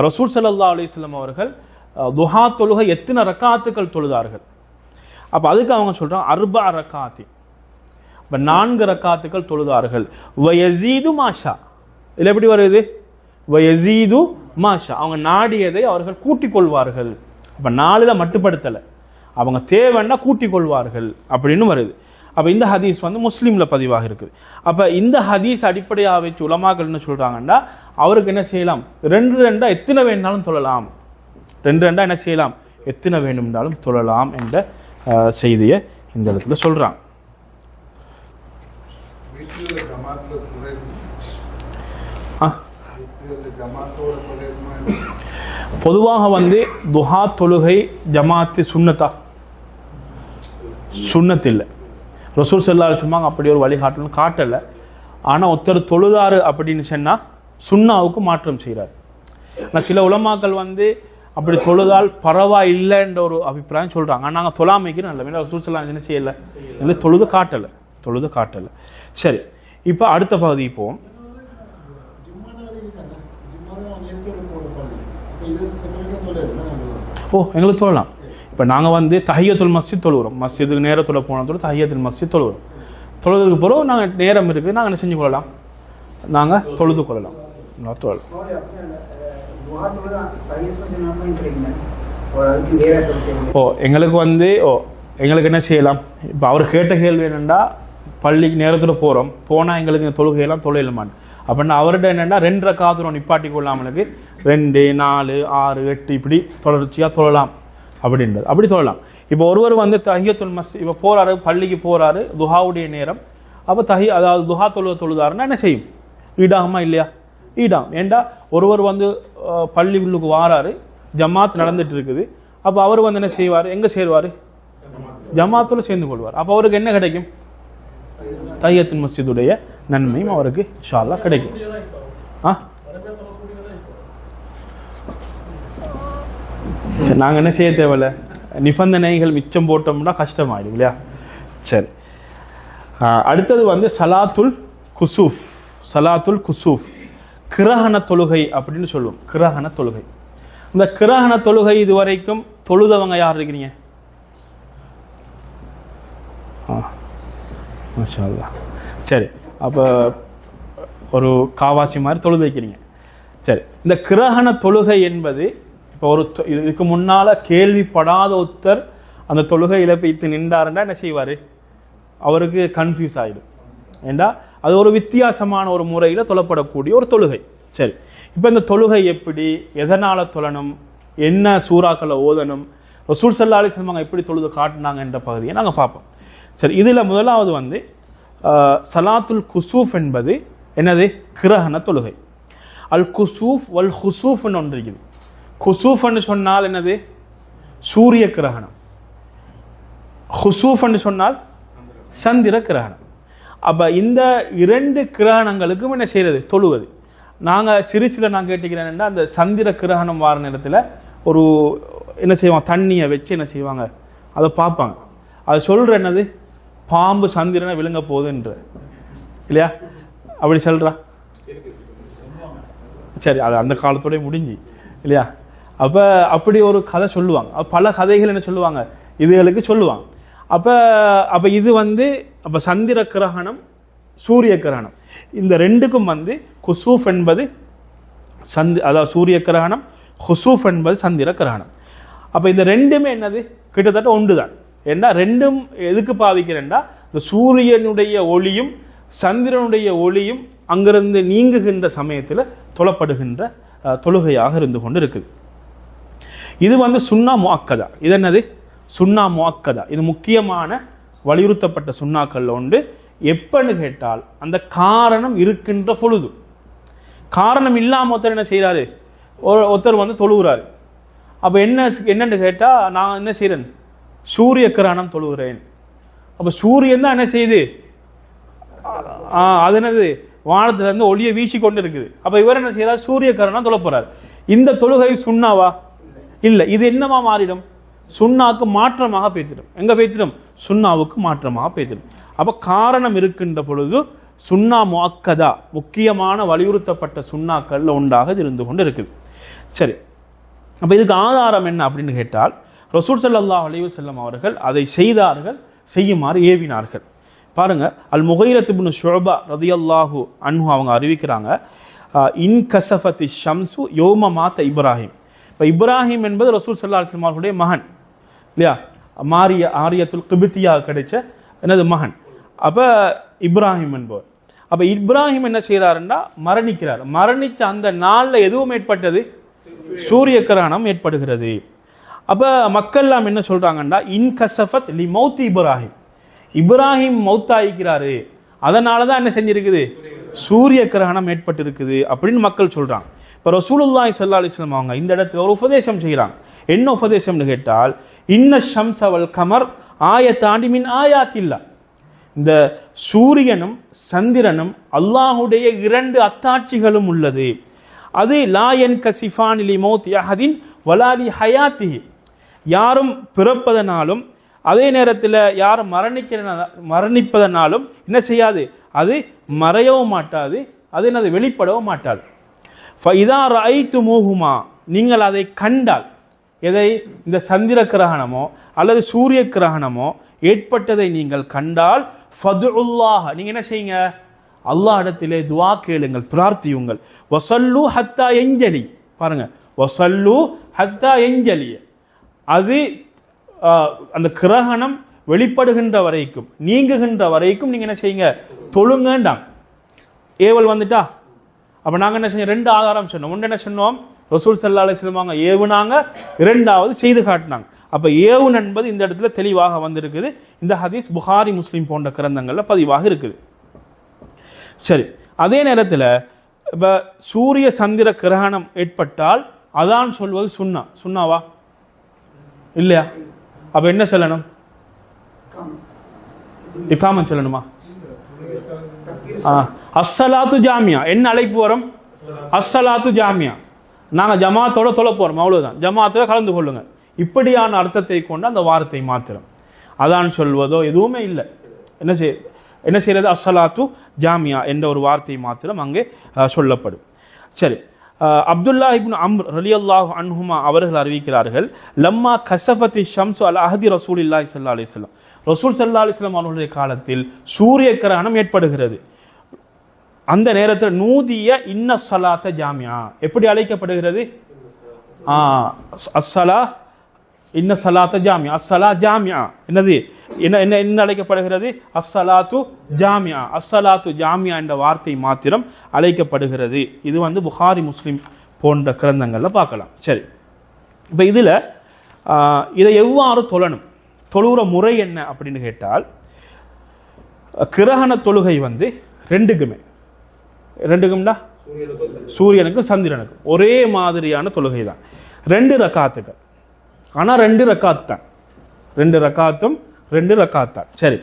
[SPEAKER 1] ரசூல் ஸல்லல்லாஹு அலைஹி வஸல்லம் அவர்கள் துஹா தொழுகை எத்தனை ரக்காத்துக்கள் தொழுதார்கள்? அப்ப அதுக்கு அவங்க சொல்றாங்க 4 ரக்காத்தி, 4 ரக்காத்துக்கள் தொழுதார்கள். வயஸீது மாஷா, இதுல எப்படி வருது? வயஸீது மாஷா, அவங்க நாடியதை அவர்கள் கூட்டிக் கொள்வார்கள். அப்ப 4ல மட்டுப்படுத்தல, அவங்க தேவைன்னா கூட்டிக் கொள்வார்கள் அப்படின்னு வருது. அப்ப இந்த ஹதீஸ் வந்து முஸ்லீம்ல பதிவாக இருக்குது. அப்ப இந்த ஹதீஸ் அடிப்படையாக வச்சு உலமாக்கள் என்ன சொல்றாங்கன்னா, அவருக்கு என்ன செய்யலாம்? 2 எத்தனை வேணும்னாலும் தொழலாம். 2 என்ன செய்யலாம்? எத்தனை வேண்டும்னாலும் தொழலாம் என்ற செய்தியை இந்த இடத்துல சொல்றாங்க. பொதுவாக வந்து துஹா தொழுகை ஜமாத்து சுன்னத்தா? சுன்னத் இல்லை. ரசூல் ஸல்லல்லாஹு அலைஹி வஸல்லம் அப்படி ஒரு வழிகாட்டலும் காட்டல. ஆனா ஒருத்தர் தொழுதாரு அப்படின்னு சொன்னா சுன்னாவுக்கு மாற்றம் செய்கிறார். ஆனால் சில உலமாக்கள் வந்து அப்படி தொழுதால் பரவாயில்லைன்ற ஒரு அபிப்பிராயம் சொல்றாங்க. ஆனால் நாங்கள் தொழாமைக்கு நல்ல ரசூல் ஸல்லல்லாஹு அலைஹி வஸல்லம் என்ன செய்யலை? தொழுது காட்டலை. சரி, இப்போ அடுத்த பகுதிக்கு போவோம். எங்களுக்கு தொழலாம். இப்போ நாங்கள் வந்து தஹியத்துல் மஸ்ஜித் தொழுகிறோம். மஸ்ஜிதுக்கு நேரத்தோட போனதோட தஹியத்துல் மஸ்ஜித் தொழுகிறோம். தொழுதுக்கு பிறகு நாங்கள் நேரம் இருக்குது, நாங்கள் என்ன செஞ்சு கொள்ளலாம், நாங்கள் தொழுது கொள்ளலாம். தொழலாம். எங்களுக்கு வந்து எங்களுக்கு என்ன செய்யலாம், இப்போ அவர் கேட்ட கேள்வி என்னென்னா பள்ளிக்கு நேரத்தில் போனால் எங்களுக்கு தொழுகையெல்லாம் தொழில மாட்டேன் அப்படின்னா அவர்கிட்ட என்னென்னா 2 ரக்காத்தும் நிப்பாட்டி கொள்ளாமலுக்கு 2, 4, 6, 8 இப்படி தொடர்ச்சியாக தொழலாம் அப்படின்றது. அப்படி தொழலாம். இப்போ ஒருவர் வந்து தஹியத்துல் மஸ்ஜித் இப்போ போகிறாரு, பள்ளிக்கு போகிறாரு, துஹாவுடைய நேரம். அப்போ அதாவது துஹா தொழுதாருன்னா என்ன செய்யும், ஈடாகுமா இல்லையா? ஈடாகும். ஏண்டா ஒருவர் வந்து பள்ளி உள்ளுக்கு வாராரு, ஜமாத் நடந்துட்டு இருக்குது. அப்போ அவர் வந்து என்ன செய்வார், எங்கே சேருவார், ஜமாத்துல சேர்ந்து கொள்வார். அப்போ அவருக்கு என்ன கிடைக்கும், தஹியத்துல் மஸ்ஜிதுடைய நன்மையும் அவருக்கு இன்ஷா அல்லாஹ் கிடைக்கும். நாங்கள் என்ன செய்ய தேவையில்ல, நிபந்தனைகள் மிச்சம் போட்டோம்னா கஷ்டமாயிடும் இல்லையா? சரி, அடுத்தது வந்து சலாத்துல் குசூஃப். சலாத்துல் குசூஃப் கிரகண தொழுகை அப்படின்னு சொல்லுவோம். கிரகண தொழுகை. இந்த கிரகண தொழுகை இதுவரைக்கும் தொழுதவங்க யார் இருக்கிறீங்க? மாஷா அல்லாஹ். சரி, அப்போ ஒரு காவாசி மாதிரி தொழுது வைக்கிறீங்க. சரி, இந்த கிரகண தொழுகை என்பது இப்போ ஒரு இதுக்கு முன்னால கேள்விப்படாத ஒருத்தர் அந்த தொழுகையில போய்த்து நின்றாருன்னா என்ன செய்வார், அவருக்கு கன்ஃபியூஸ் ஆகிடும். ஏண்டா அது ஒரு வித்தியாசமான ஒரு முறையில் தொழப்படக்கூடிய ஒரு தொழுகை. சரி, இப்போ இந்த தொழுகை எப்படி, எதனால் தொழணும், என்ன சூறாக்களை ஓதணும், ரசூல் ஸல்லல்லாஹு அலைஹி வஸல்லம் எப்படி தொழுது காட்டினாங்க என்ற பகுதியை நாங்கள் பார்ப்போம். சரி, இதில் முதலாவது வந்து சலாத்துல் குசூஃப் என்பது என்னது, கிரகண தொழுகை. அல் குசூஃப் வல் ஹுசூஃப்னு ஒன்று இருக்குது. குசூஃப்னு சொன்னால் என்னது, சூரிய கிரகணம். ஹுசூஃப்னு சொன்னால் சந்திர கிரகணம். அப்போ இந்த 2 கிரகணங்களுக்கும் என்ன செய்யறது, தொழுவது. நாங்கள் சிறுசில் நான் கேட்டுக்கிறேன்னா அந்த சந்திர கிரகணம் வார நேரத்தில் ஒரு என்ன செய்வாங்க, தண்ணியை வச்சு என்ன செய்வாங்க, அதை பார்ப்பாங்க. அது சொல்கிற என்னது, பாம்பு சந்திரனை விழுங்க போகுதுன்ற இல்லையா, அப்படி சொல்கிறா. சரி, அது அந்த காலத்தோடய முடிஞ்சு இல்லையா. அப்போ அப்படி ஒரு கதை சொல்லுவாங்க. பல கதைகள் என்ன சொல்லுவாங்க, இதுகளுக்கு சொல்லுவாங்க. அப்போ இது வந்து அப்போ சந்திர கிரகணம், சூரிய கிரகணம், இந்த 2க்கும் வந்து குசூஃப் என்பது அதாவது சூரிய கிரகணம், ஹுசூஃப் என்பது சந்திர கிரகணம். அப்போ இந்த 2மே என்னது, கிட்டத்தட்ட ஒன்று தான். ஏன்னா 2ம் எதுக்கு பாவிக்கிறேன்னா, இந்த சூரியனுடைய ஒளியும் சந்திரனுடைய ஒளியும் அங்கிருந்து நீங்குகின்ற சமயத்தில் தொழப்படுகின்ற தொழுகையாக இருந்து கொண்டு இருக்குது. இது வந்து சுன்னா முஅக்கதா. இது என்னது, சுன்னா முஅக்கதா. இது முக்கியமான வலியுறுத்தப்பட்ட சுன்னாக்கள் உண்டு. எப்பன்னு கேட்டால் அந்த காரணம் இருக்கின்ற பொழுது. காரணம் இல்லாம ஒருத்தர் என்ன செய்யறாரு, ஒருத்தர் வந்து தொழுகிறாரு. அப்ப என்னன்னு கேட்டா, நான் என்ன செய்யறேன், சூரிய கிரகணம் தொழுகிறேன். அப்ப சூரியன் தான் என்ன செய்யுது, அது என்னது, வானத்துல இருந்து ஒளியை வீசி கொண்டு இருக்குது. அப்ப இவர் என்ன செய்யறாரு, சூரிய கிரகணம் தொழ போறாரு. இந்த தொழுகை சுண்ணாவா? இல்ல. இது என்னவா மாறிடும், சுண்ணாவுக்கு மாற்றமாக பேத்திடும். எங்க பேத்திடும், சுண்ணாவுக்கு மாற்றமாக பேத்திடும். அப்ப காரணம் இருக்கின்ற பொழுது சுன்னா முஅக்கதா, முக்கியமான வலியுறுத்தப்பட்ட சுண்ணாக்கள்ல ஒன்றாக இருந்து கொண்டு இருக்குது. சரி, அப்ப இதுக்கு ஆதாரம் என்ன அப்படின்னு கேட்டால், ரசூல் ஸல்லல்லாஹு அலைஹி வஸல்லம் அவர்கள் அதை செய்தார்கள், செய்யுமாறு ஏவினார்கள். பாருங்க, அல் முகைரத் இப்னு ஷுஅபா ரலியல்லாஹு அன்ஹு அவங்க அறிவிக்கிறாங்க, இன் கஸஃபத்தி ஷம்சு யௌம மாத இப்ராஹிம். இப்போ இப்ராஹிம் என்பது ரசூல் ஸல்லல்லாஹு அலைஹி வஸல்லம் அவர்களுடைய மகன் இல்லையா, ஆரியத்துல் கிபித்தியா கிடைச்ச என்னது மகன். அப்ப இப்ராஹிம் என்பவர். அப்ப இப்ராஹிம் என்ன செய்யறாருன்னா மரணிக்கிறார். மரணிச்ச அந்த நாள்ல எதுவும் ஏற்பட்டது, சூரிய கிரகணம் ஏற்படுகிறது. அப்ப மக்கள் எல்லாம் என்ன சொல்றாங்கன்னா, இன் கஸஃபத் லி மௌத் இப்ராஹிம், இப்ராஹிம் மௌத்தாயிக்கிறாரு, அதனாலதான் என்ன செஞ்சிருக்குது, சூரிய கிரகணம் ஏற்பட்டிருக்குது அப்படின்னு மக்கள் சொல்றாங்க. இப்போ ரசூலுல்லாஹி ஸல்லல்லாஹு அலைஹி வஸல்லம் அவங்க இந்த இடத்துல ஒரு உபதேசம் செய்கிறாங்க. என்ன உபதேசம்னு கேட்டால், இன்ன ஷம்ஸ வல் கமர் ஆயத்தானி மின் ஆயாத்தில்லாஹ், இந்த சூரியனும் சந்திரனும் அல்லாஹுடைய 2 அத்தாட்சிகளும் உள்ளது. அது லா யன்கஸிஃபானி லி மௌத் அஹதின் வலா லி ஹயாத்திஹி, யாரும் பிறப்பதனாலும் அதே நேரத்தில் யாரும் மரணிப்பதனாலும் என்ன செய்யாது, அது மறையவும் மாட்டாது, அது என்னது வெளிப்படவும் மாட்டாது. ஃபஇதா ரஅய்துமூஹுமா, நீங்கள் அதை கண்டால், எதை, இந்த சந்திர கிரகணமோ அல்லது சூரிய கிரகணமோ ஏற்பட்டதை நீங்கள் கண்டால், ஃபதுல்லாஹ், நீங்க என்ன செய்யுங்க, அல்லாஹ் இடத்திலே துஆ கேளுங்கள், பிரார்த்தியுங்கள். வஸல்லு ஹத்தா யன்ஜலி, பாருங்க, வஸல்லு ஹத்தா யன்ஜலி, அது அந்த கிரகணம் வெளிப்படுகின்ற வரைக்கும், நீங்குகின்ற வரைக்கும் நீங்க என்ன செய்யுங்க, தொழுங்கண்டாம். ஏவல் வந்துட்டா, அப்ப நாங்க என்ன செஞ்சோம், ரெண்டு ஆதாரம் சொன்னோம். ஒன்று என்ன சொன்னோம், ரசூல் ஸல்லல்லாஹு அலைஹி வஸல்லம் ஏவுனாங்க, இரண்டாவது செய்து காட்டினாங்க. அப்ப ஏவுன் என்பது இந்த இடத்துல தெளிவாக வந்திருக்குது. இந்த ஹதீஸ் புகாரி முஸ்லிம் போன்ற கிரந்தங்கள்ல பதிவாக இருக்குது. சரி, அதே நேரத்தில் இப்ப சூரிய சந்திர கிரகணம் ஏற்பட்டால் அதான் சொல்வது சுன்னா, சுன்னாவா இல்லையா? அப்ப என்ன சொல்லணும், இகாமத் சொல்லணுமா? அஸ்ஸலாத்து ஜாமியா, என்ன அழைப்பு வரும், அஸ்ஸலாத்து ஜாமியா, நாங்க ஜமாத்தோட தொலை போறோம், அவ்வளவுதான், ஜமாத்தோட கலந்து கொள்ளுங்க, இப்படியான அர்த்தத்தை கொண்டு அந்த வார்த்தை மாத்திரம். அதான் சொல்வதோ எதுவுமே இல்லை. என்ன செய்யறது, அஸ்ஸலாத்து ஜாமியா என்ற ஒரு வார்த்தை மாத்திரம் அங்கே சொல்லப்படும். சரி, அப்துல்லா இப்னு அம்ர் ரலியல்லாஹு அன்ஹுமா அவர்கள் அறிவிக்கிறார்கள், லம்மா கஸஃபத்தி ஷம்ஸு அலா அஹதி ரசூலில்லாஹி ஸல்லல்லாஹு அலைஹி வஸல்லம், ரசூல் ஸல்லல்லாஹு அலைஹி வஸல்லம் அவர்களுடைய காலத்தில் சூரிய கிரகணம் ஏற்படுகிறது. அந்த நேரத்தில் நூதிய இன்ன ஸலாத்த ஜாமியா, எப்படி அழைக்கப்படுகிறது, அஸ்ஸலா இன்ன ஸலாத்த ஜாமியா, அஸ்ஸலா ஜாமியா, என்னது என்ன என்ன என்ன அழைக்கப்படுகிறது, அஸ்ஸலாத்து ஜாமியா, அஸ்ஸலாத்து ஜாமியா என்ற வார்த்தை மாத்திரம் அழைக்கப்படுகிறது. இது புகாரி முஸ்லிம் போன்ற கிரந்தங்கள்ல பார்க்கலாம். சரி, இப்ப இதுல இதை எவ்வாறு தொழணும், தொழுகிற முறை என்ன அப்படின்னு கேட்டால், கிரகண தொழுகை ரெண்டுக்கும்டா, சூரியனுக்கும் சந்திரனுக்கும் ஒரே மாதிரியான தொழுகை தான், 2 ரக்காத்துகள். ஆனா 2 ரக்காத் தான், 2 ரக்காத்தும் 2 ரக்காத் தான். சரி,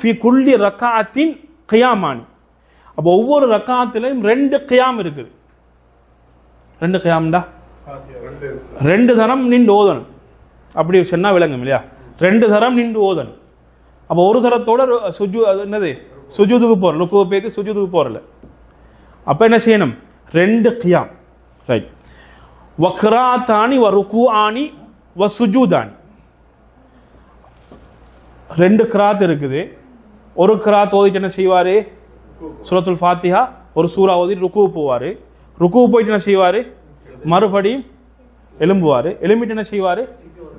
[SPEAKER 1] ஃபி குல்லி ரக்காத்தின் கியாமானி, அப்போ ஒவ்வொரு ரக்காத்திலையும் 2 கியாம் இருக்குது. 2 கியாம்டா, 2 தரம் நின்று ஓதணும், அப்படி சொன்னா விளங்கும் இல்லையா, 2 தரம் நின்று ஓதணும். அப்போ ஒரு தரத்தோட என்னது சுஜூதுக்கு போற, ருக்குவ பேத்து சுஜூதுக்கு போறல, அப்ப என்ன செய்யணும், 2 கியாம். ரைட், வக்ராத்தானி வருக்குஆனி வசுஜூதானி, 2 கிராத் இருக்குது. ஒரு கிராத் ஓதிட்டு என்ன செய்வாரு, சூரத்துல் ஃபாத்திஹா ஒரு சூரா ஓதி ருக்கு போவாரு, ருக்கு போயிட்டு என்ன செய்வாரு, மறுபடியும் எலும்புவாரு, எலும்பிட்டு என்ன செய்வாரு,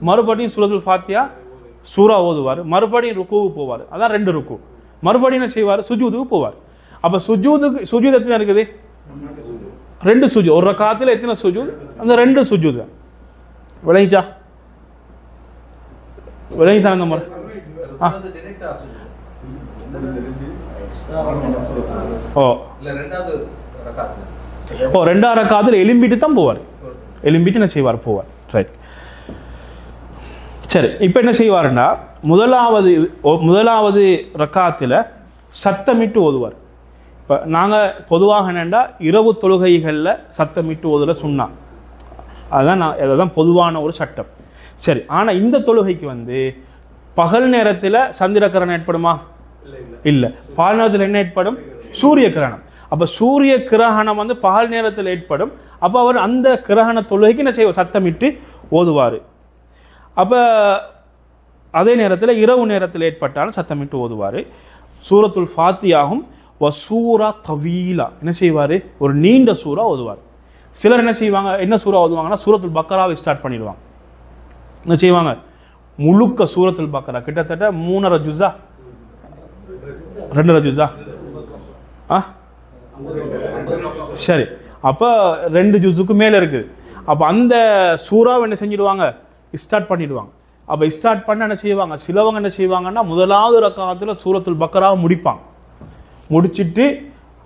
[SPEAKER 1] மறுபடியும் சூரத்துல் ஃபாத்திஹா சூரா ஓதுவார், மறுபடியும் ருக்குவுக்கு போவார், அதான் 2 ருக்கு. மறுபடியும் என்ன செய்வார், சுஜூதுக்கு போவார். அப்ப சுஜூது எத்தனை இருக்குது, 2 சுஜூத். ஒரு ரக்காத்துல எத்தனை சுஜூத், அந்த 2 சுஜூத். விளங்கிச்சா, விளங்கிச்சா அந்த முறை. ரெண்டாவது ரக்காத்துல எலும்பிட்டு தான் போவார், எலும்பிட்டு என்ன செய்வார், போவார். ரைட், சரி. இப்ப என்ன செய்வாருன்னா, முதலாவது ரக்காத்துல சத்தமிட்டு ஓதுவார். இப்ப நாங்க பொதுவாக என்னண்டா இரவு தொழுகைகள்ல சத்தமிட்டு ஓதுல சுன்னா, அதுதான் பொதுவான ஒரு சட்டம். சரி, ஆனா இந்த தொழுகைக்கு பகல் நேரத்தில் சந்திர கிரகணம் ஏற்படுமா, இல்ல. பகல் நேரத்தில் என்ன ஏற்படும், சூரிய கிரகணம். அப்ப சூரிய கிரகணம் பகல் நேரத்தில் ஏற்படும். அப்ப அவர் அந்த கிரகண தொழுகைக்கு என்ன செய்வார், சத்தமிட்டு ஓதுவாரு. அப்ப அதே நேரத்தில் இரவு நேரத்தில் ஏற்பட்டாலும் சத்தமிட்டு ஓதுவாரு. சூரத்துல் ஃபாத்தியாகும் வசூரா தவீலா, என்ன செய்வாரு, ஒரு நீண்ட சூரா ஓதுவார். சிலர் என்ன செய்வாங்க, என்ன சூரா ஓதுவாங்கன்னா சூரத்துல் பக்கராவை ஸ்டார்ட் பண்ணிடுவாங்க. என்ன செய்வாங்க, முழுக்க சூரத்துல் பக்கரா கிட்டத்தட்ட 3.5 ஜுஸா, 2.5 ஜுஸா. சரி, அப்ப 2 ஜுஸுக்கு மேல இருக்குது. அப்ப அந்த சூறாவை என்ன செஞ்சிடுவாங்க, ஸ்டார்ட் பண்ணிடுவாங்க. அப்ப ஸ்டார்ட் பண்ண என்ன செய்வாங்க, சிலவங்க என்ன செய்வாங்கன்னா முதலாவது ரக்காத்துல சூரத்துல் பக்கராவை முடிப்பாங்க, முடிச்சிட்டு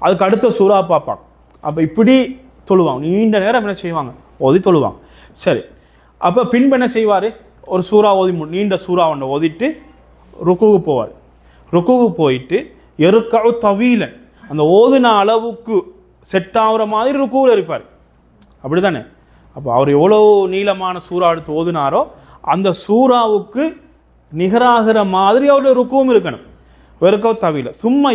[SPEAKER 1] அதுக்கு அடுத்த சூறா பார்ப்பாங்க. அப்ப இப்படி தொழுவாங்க, நீண்ட நேரம் என்ன செய்வாங்க, ஓதி தொழுவாங்க. சரி, அப்ப பின்பு என்ன செய்வாரு, ஒரு சூறா ஓதி நீண்ட சூறா ஒன்று ஓதிட்டு ருக்குவுக்கு போவார். ருக்குவுக்கு போயிட்டு எருக்கவு தவீலன், அந்த ஓதுன அளவுக்கு செட் ஆகுற மாதிரி ருக்குவில் இருப்பார், அப்படித்தானே. அப்போ அவர் எவ்வளவு நீளமான சூறா எடுத்து ஓதுனாரோ அந்த சூறாவுக்கு நிகராகிற மாதிரி அவருடைய ருக்குவும் இருக்கணும். வெறுக்கோ தவில சும்மா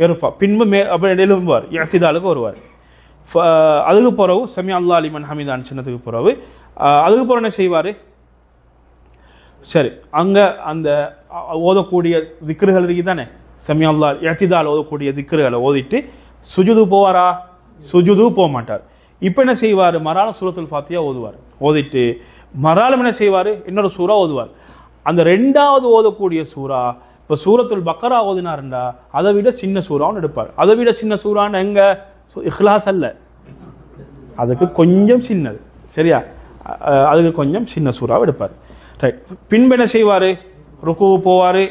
[SPEAKER 1] எருஃபா பின்பு அப்படி எழும்புவார் இஅ்திதாலுக்கு வருவார். அதுக்கு பிறகு சமி அல்லா லிமன் ஹமீதான் சின்னத்துக்கு பிறகு அதுக்கு பிறகு என்ன செய்வார்? சரி, அங்கே அந்த ஓதக்கூடிய திக்ருகள் இருக்கு தானே, சமி அல்லா இஅ்திதால் ஓதக்கூடிய திக்ருகளை ஓதிட்டு சுஜுது போவாரா? சுஜுது போக மாட்டார். இப்போ என்ன செய்வார்? மறால சூரத்துல் ஃபாத்திஹா ஓதுவார். ஓதிட்டு மறாலும் என்ன செய்வார்? இன்னொரு சூறா ஓதுவார். அந்த ரெண்டாவது ஓதக்கூடிய சூறா இப்போ சூரத்துல் பக்கரா ஓதினார்ண்டா அதை விட சின்ன சூறான்னு எடுப்பார். அதை விட சின்ன சூறான்னு எங்க? இஹ்லாஸ் அல்ல, அதுக்கு கொஞ்சம் சின்னது. சரியா? அதுக்கு கொஞ்சம் சின்ன சூறாவை எடுப்பார். ரைட். பின்பு என்ன செய்வார்? ருக்கு போவார்.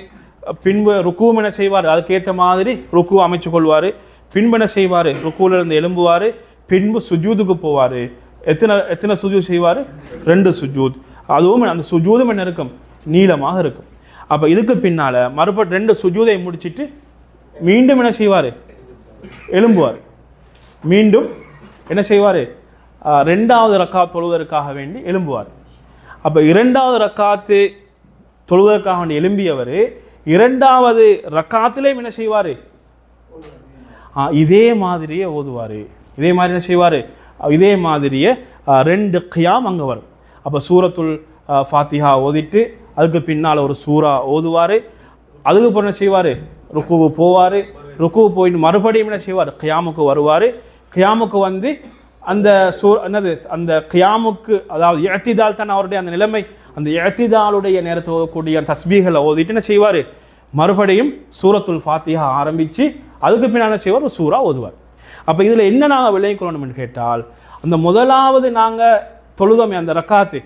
[SPEAKER 1] பின்பு ருக்குவும் என்ன செய்வார்? அதுக்கேற்ற மாதிரி ருக்கு அமைச்சு கொள்வார். பின்பு என்ன செய்வார்? ருக்குல இருந்து எழும்புவார். பின்பு சுஜூதுக்கு போவார். எத்தனை சுஜூத் செய்வார்? 2 சுஜூத். அதுவும் அந்த சுஜூதும் என்ன இருக்கும்? நீளமாக இருக்கும். அப்ப இதுக்கு பின்னால மறுபடியும் 2 சுஜூதை முடிச்சிட்டு மீண்டும் என்ன செய்வார்? எழும்புவார். மீண்டும் என்ன செய்வார்? 2வது ரக்காத் தொழுவதற்காக வேண்டி எழும்புவார். அப்ப 2வது ரக்காத்து தொழுவதற்காக வேண்டி எழும்பியவர் 2வது ரக்காத்திலே என்ன செய்வார்? இதே மாதிரியே ஓதுவார். இதே மாதிரி என்ன செய்வார்? இதே மாதிரியே 2 கியாம் அங்க வரும். அப்ப சூரத்துல் ஃபாத்திஹா ஓதிட்டு அதுக்கு பின்னால் ஒரு சூறா ஓதுவார். அதுக்கு அப்புறம் என்ன செய்வார்? ருக்குவு போவார். ருக்குவு போயிட்டு மறுபடியும் என்ன செய்வார்? கியாமுக்கு வருவார். கியாமுக்கு வந்து அந்த அந்த கியாமுக்கு, அதாவது இஅ்திதால் தான் அவருடைய அந்த நிலைமை. அந்த இஅ்திதாலுடைய நேரத்தில் ஓதக்கூடிய தஸ்பீகளை ஓதிட்டு என்ன செய்வார்? மறுபடியும் சூரத்துல் ஃபாத்திஹா ஆரம்பிச்சு அதுக்கு பின்னால் என்ன செய்வார்? ஒரு சூறா ஓதுவார். அப்ப இதுல என்ன நாங்க விளங்கிக் கொள்ளணும் கேட்டால், அந்த முதலாவது நாங்க தொழுதோமே அந்த ரக்காத்து,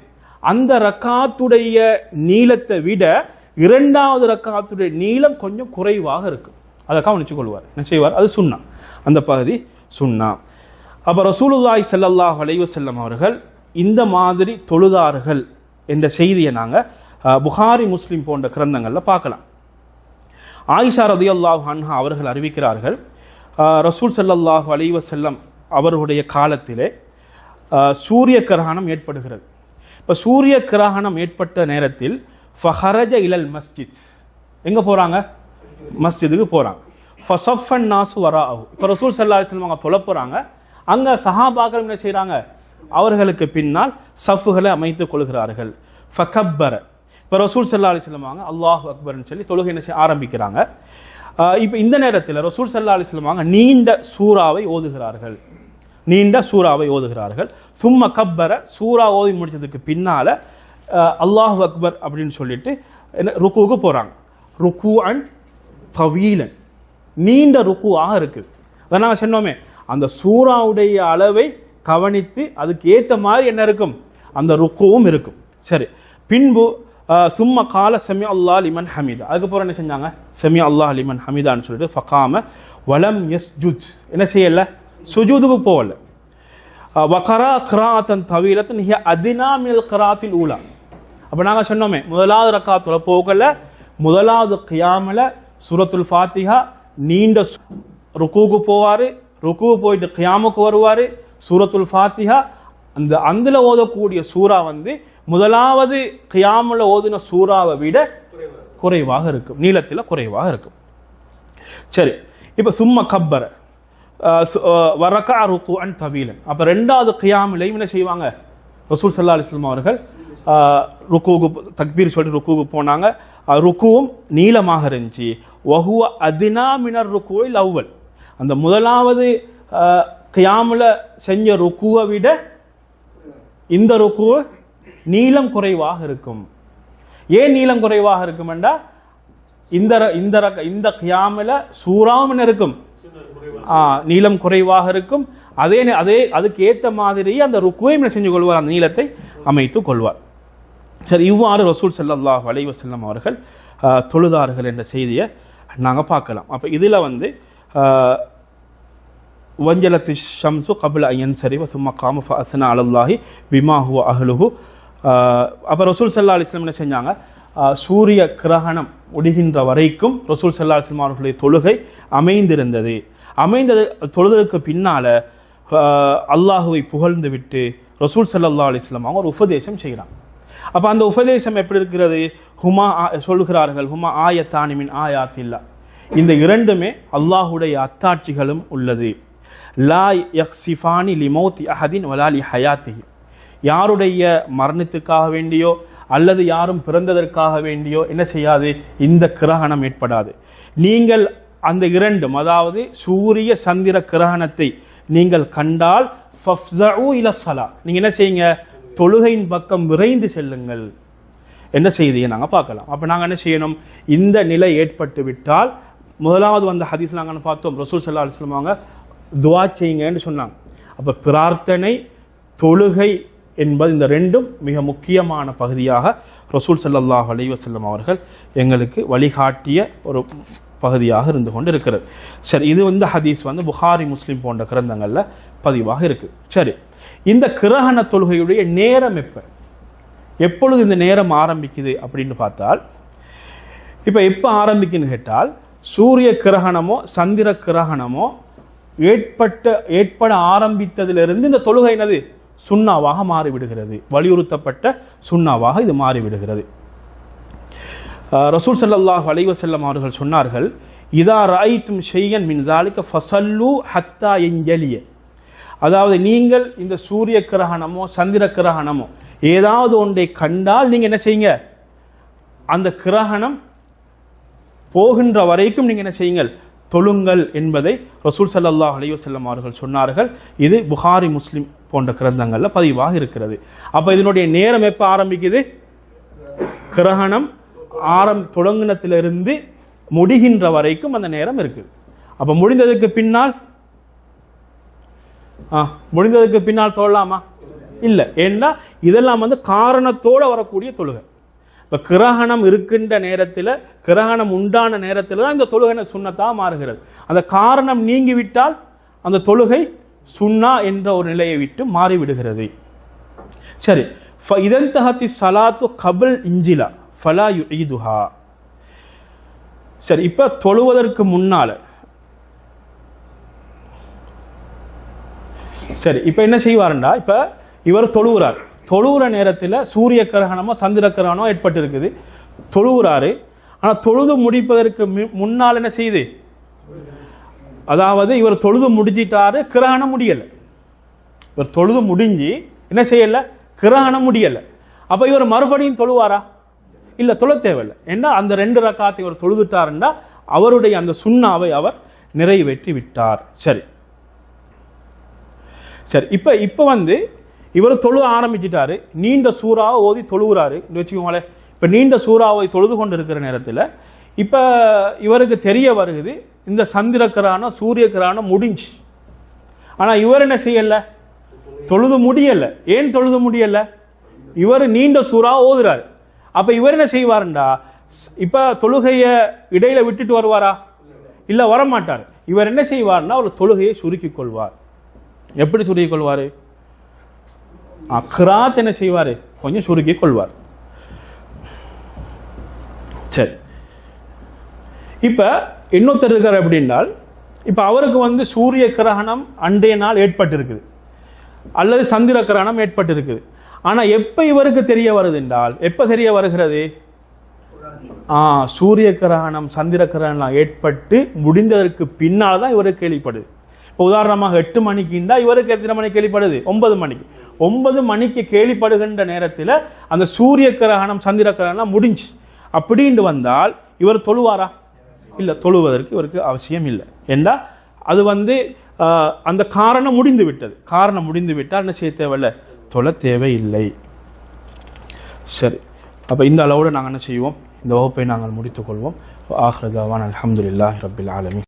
[SPEAKER 1] அந்த ரக்காத்துடைய நீளத்தை விட 2வது ரக்காத்துடைய நீளம் கொஞ்சம் குறைவாக இருக்கு. அதை கவனிச்சு கொள்வார். என்ன செய்வார்? அது சுன்னா, அந்த பகுதி சுன்னா. அப்ப ரசூலுல்லாஹி ஸல்லல்லாஹு அலைஹி வஸல்லம் அவர்கள் இந்த மாதிரி தொழுதார்கள் என்ற செய்தியை நாங்க புகாரி முஸ்லிம் போன்ற கிரந்தங்கள்ல பார்க்கலாம். ஆயிஷா ரலியல்லாஹு அன்ஹா அவர்கள் அறிவிக்கிறார்கள், ரசூல் ஸல்லல்லாஹு அலைஹி வஸல்லம் அவர்களுடைய காலத்திலே சூரிய கிரகணம் ஏற்படுகிறது. இப்போ சூரிய கிரகணம் ஏற்பட்ட நேரத்தில் ஃபஹரஜ இலல் மஸ்ஜித், எங்க போறாங்க? மஸ்ஜிதுக்கு போறாங்க. ஃபஸஃபன் நாசு வராஅஹு, இப்போ ரசூல் ஸல்லல்லாஹு அலைஹி வஸல்லம் அவங்க தொழ போறாங்க. அங்க சஹாபாக்கள் என்ன செய்றாங்க? அவர்களுக்கு பின்னால் சஃப்களை அமைத்துக் கொள்கிறார்கள். ஃபகப்பர, இப்போ ரசூல் ஸல்லல்லாஹு அலைஹி வஸல்லம் அவங்க அல்லாஹு அக்பர்னு சொல்லி தொழுகை என்ன செய்ய ஆரம்பிக்கிறாங்க. இப்போ இந்த நேரத்தில் ரசூல் ஸல்லல்லாஹு அலைஹி வஸல்லம் அவங்க நீண்ட சூறாவை ஓதுகிறார்கள். சும்ம கப்பர, சூரா ஓதி முடிச்சதுக்கு பின்னால அல்லாஹு அக்பர் அப்படின்னு சொல்லிட்டு ருக்குவுக்கு போறாங்க. ருக்குஅன் தவீலன், நீண்ட ருக்குவாக இருக்குது. அதான் நாங்கள் சொன்னோமே, அந்த சூறாவுடைய அளவை கவனித்து அதுக்கு ஏற்ற மாதிரி என்ன இருக்கும்? அந்த ருக்குவும் இருக்கும். சரி, பின்பு சும்ம கால செமி அல்லா லிமன் ஹமீதா, அதுக்கப்புறம் என்ன செஞ்சாங்க? செமி அல்லாஹ் லிமன் ஹமீதான்னு சொல்லிட்டு ஃபகாம வலம் யஸ்ஜுத், என்ன செய்யல? சுஜூதுக்கு போகல. வகரா கிராஅத்தன் தவீலத்தன் ஹிய அத்னா மினல் கிராஅத்தில் ஊலா. அப்ப நாங்க சொன்னோமே, முதலாவது ரக்காத்துல போகல, முதலாவது கியாமல சூரத்துல் ஃபாத்திஹா நீண்ட ருக்குவுக்கு போவாரு. ருக்கு போயிட்டு கியாமுக்கு வருவாரு. சூரத்துல் ஃபாத்திஹா அதுல ஓதக்கூடிய சூறா வந்து முதலாவது கியாமுல ஓதின சூறாவை விட குறைவாக இருக்கும், நீளத்தில் குறைவாக இருக்கும். சரி, இப்ப சும்ம கப்பர வரக்கா ருக்குஅன் தவீலன். அப்ப 2வது கியாமிலையும் என்ன செய்வாங்க? ரசூல் ஸல்லல்லாஹு அலைஹி வஸல்லம் அவர்கள் ருக்குவுக்கு தக்பீர் சொல்லி ருக்குவுக்கு போனாங்க. ருக்குவும் நீளமாக இருந்துச்சு. வஹுவ அத்னா மினர் ருக்குஇல் அவ்வல், அந்த முதலாவது கியாமுல செஞ்ச ருக்குவை விட இந்த ருக்கு நீளம் குறைவாக இருக்கும். ஏன் நீளம் குறைவாக இருக்கும் என்றா, இந்த கியாமுல சூறாவும் என்ன இருக்கும்? நீளம் குறைவாக இருக்கும். அதுக்கு ஏற்ற மாதிரி அந்த ருக்குவையும் செஞ்சு கொள்வார், அந்த நீளத்தை அமைத்துக் கொள்வார். சரி, இவ்வாறு ரசூல் ஸல்லல்லாஹு அலைஹி வஸல்லம் அவர்கள் தொழுதார்கள் என்ற செய்தியை நாங்க பார்க்கலாம். அப்ப இதுல வந்து வஞ்சலத்தி ஷம்சு கப்ல அன் சரிவ சும்ம காம ஃபஅஸ்னா அலல்லாஹி பிமா ஹுவ அஹ்லுஹு. அப்ப ரசூல் ஸல்லல்லாஹு அலைஹி வஸல்லம் என்ன செஞ்சாங்க? சூரிய கிரகணம் முடிகின்ற வரைக்கும் ரசூல் ஸல்லல்லாஹு அலைஹி வஸல்லம் அவர்களுடைய தொழுகை அமைந்திருந்தது. தொழுதலுக்கு பின்னால அல்லாஹுவை புகழ்ந்து விட்டு ரசூல் ஸல்லல்லாஹு அலைஹி வஸல்லம் அவங்க ஒரு உபதேசம் செய்கிறாங்க. அப்போ அந்த உபதேசம் எப்படி இருக்கிறது? ஹுமா சொல்கிறார்கள், ஹுமா ஆயத்தானி மின் ஆயாத்தில்லா, இந்த இரண்டுமே அல்லாஹுடைய அத்தாட்சிகளும் உள்ளது. லா யக்ஸிஃபானி லிமௌத்தி அஹதின் வலா லி ஹயாத்திஹி, யாருடைய மரணத்துக்காக வேண்டியோ அல்லது யாரும் பிறந்ததற்காக வேண்டியோ என்ன செய்யாது, இந்த கிரகணம் ஏற்படாது. நீங்கள் அந்த இரண்டும், அதாவது சூரிய சந்திர கிரகணத்தை நீங்கள் கண்டால் ஃபஃப்ஸஉ இல ஸலா, நீங்க என்ன செய்யுங்க, தொழுகையின் பக்கம் விரைந்து செல்லுங்கள் என்ன செய்தியை நாங்கள் பார்க்கலாம். அப்போ நாங்கள் என்ன செய்யணும், இந்த நிலை ஏற்பட்டு விட்டால், முதலாவது வந்த ஹதீஸ் நாங்கள் பார்த்தோம், ரசூல் ஸல்லல்லாஹு அலைஹி வஸல்லம் அவங்க துஆ செய்யுங்கன்னு சொன்னாங்க. அப்போ பிரார்த்தனை, தொழுகை என்பது இந்த ரெண்டும் மிக முக்கியமான பகுதியாக ரசூல் ஸல்லல்லாஹு அலைஹி வஸல்லம் அவர்கள் எங்களுக்கு வழிகாட்டிய ஒரு பகுதியாக இருந்து கொண்டு இருக்கிறது. சரி, இது ஹதீஸ் புகாரி முஸ்லிம் போன்ற கிரந்தங்கள்ல பதிவாக இருக்கு. சரி, இந்த கிரகண தொழுகையுடைய நேரம் எப்பொழுது இந்த நேரம் ஆரம்பிக்குது அப்படின்னு பார்த்தால், எப்போ ஆரம்பிக்குன்னு கேட்டால், சூரிய கிரகணமோ சந்திர கிரகணமோ ஏற்பட ஆரம்பித்ததிலிருந்து இந்த தொழுகை என்னது, சுன்னாவாக மாறிவிடுகிறது, வலியுறுத்தப்பட்ட சுன்னாவாக இது மாறிவிடுகிறது. ரசூல் ஸல்லல்லாஹு அலைஹி வஸல்லம் அவர்கள் சொன்னார்கள், இதா ரஅய்தும் ஷையன் மின் ஸாலிக ஃபஸல்லு ஹத்தா யன்ஜலிய, அதாவது நீங்கள் இந்த சூரிய கிரகணமோ சந்திர கிரகணமோ ஏதாவது ஒன்றை கண்டால் நீங்க என்ன செய்யுங்க, அந்த கிரகணம் போகின்ற வரைக்கும் நீங்க என்ன செய்யுங்கள், தொழுங்கள் என்பதை ரசூல் ஸல்லல்லாஹு அலைஹி வஸல்லம் அவர்கள் சொன்னார்கள். இது புகாரி முஸ்லிம் போன்ற கிரந்தங்கள்ல பதிவாக இருக்கிறது. அப்ப இதனுடைய நேரம் எப்ப ஆரம்பிக்குது, கிரகணம் தொடங்கினத்திலிருந்து முடிகின்ற வரைக்கும் அந்த நேரம் இருக்குது. அப்ப முடிந்ததுக்கு பின்னால் தொழலாமா? இல்ல, ஏன்னா இதெல்லாம் காரணத்தோட வரக்கூடிய தொழுகை. இப்ப கிரகணம் இருக்கின்ற நேரத்தில், கிரகணம் உண்டான நேரத்தில் தான் இந்த தொழுகை சுன்னத்தா மாறுகிறது. அந்த காரணம் நீங்கிவிட்டால் அந்த தொழுகை சுன்னா என்ற ஒரு நிலையை விட்டு மாறிவிடுகிறது. சரி, இதன்தஹத்தி ஸலாத்து கபில் இஞ்சிலா ஃபலா யுஈதுஹா. சரி, இப்ப தொழுவதற்கு முன்னால, சரி இப்ப என்ன செய்வாருண்டா, இப்ப இவர் தொழுகிற நேரத்தில் சூரிய கிரகணமோ சந்திர கிரகணமோ ஏற்பட்டு இருக்குது, தொழுகிறாரு. ஆனா தொழுது முடிப்பதற்கு முன்னால் என்ன செய்யுது, அதாவது இவர் தொழுது முடிஞ்சிட்டாரு, கிரகணம் முடியல. இவர் தொழுது முடிஞ்சு என்ன செய்யல, கிரகணம் முடியல. அப்ப இவர் மறுபடியும் தொழுவாரா? இல்ல, தொழ தேவையில்லை. ஏன்னா அந்த 2 ரக்காத்தை இவர் தொழுதுட்டாருன்னா அவருடைய அந்த சுன்னாவை அவர் நிறைவேற்றி விட்டார். சரி சரி, இப்ப இவர் தொழு ஆரம்பிச்சிட்டாரு, நீண்ட சூறாவை ஓதி தொழுகிறாரு வச்சுக்கோங்களேன். இப்ப நீண்ட சூறாவை தொழுது கொண்டு இருக்கிற நேரத்தில் இப்ப இவருக்கு தெரிய வருகிறது, இந்த சந்திர கிரகணம் சூரிய கிரகணம் முடிஞ்சு. ஆனா இவர் என்ன செய்யல, தொழுது முடியல. ஏன் தொழுது முடியல, இவர் நீண்ட சூறா ஓதுறாரு. அப்ப இவர் என்ன செய்வாருண்டா, இப்ப தொழுகைய இடையில விட்டுட்டு வருவாரா? இல்ல, வரமாட்டார். இவர் என்ன செய்வார்னா ஒரு தொழுகையை சுருக்கிக் கொள்வார். எப்படி சுருக்கிக் கொள்வாரு, அக்ராத் என்ன செய்வாரு, கொஞ்சம் சுருக்கிக் கொள்வார். சரி, இப்ப இன்னொருத்தர் இருக்கார் அப்படின்னால், இப்ப அவருக்கு சூரிய கிரகணம் அன்றைய நாள் ஏற்பட்டிருக்குது அல்லது சந்திர கிரகணம் ஏற்பட்டிருக்குது. ஆனா எப்ப இவருக்கு தெரிய வருது என்றால், எப்ப தெரிய வருகிறது, சூரிய கிரகணம் சந்திர கிரகணம் ஏற்பட்டு முடிந்ததற்கு பின்னால் தான் இவருக்கு கேள்விப்படுது. இப்போ உதாரணமாக 8 மணிக்கு இவருக்கு எத்தனை மணிக்கு கேள்விப்படுது, 9 மணிக்கு. 9 மணிக்கு கேள்விப்படுகின்ற நேரத்தில் அந்த சூரிய கிரகணம் சந்திர கிரகணம் முடிஞ்சு அப்படின்னு வந்தால் இவர் தொழுவாரா? இல்ல, தொழுவதற்கு இவருக்கு அவசியம் இல்லை. ஏன்னா அது அந்த காரணம் முடிந்து விட்டது. காரணம் முடிந்து விட்டால் என்ன செய்ய தேவையில்லை, தொழ தேவையில்லை. சரி, அப்ப இந்த அளவோடு நாங்கள் என்ன செய்வோம், இந்த வகுப்பை நாங்கள் முடித்துக் கொள்வோம். ஆஹிரு தஅவானா அல்ஹம்துலில்லாஹி ரப்பில் ஆலமீன்.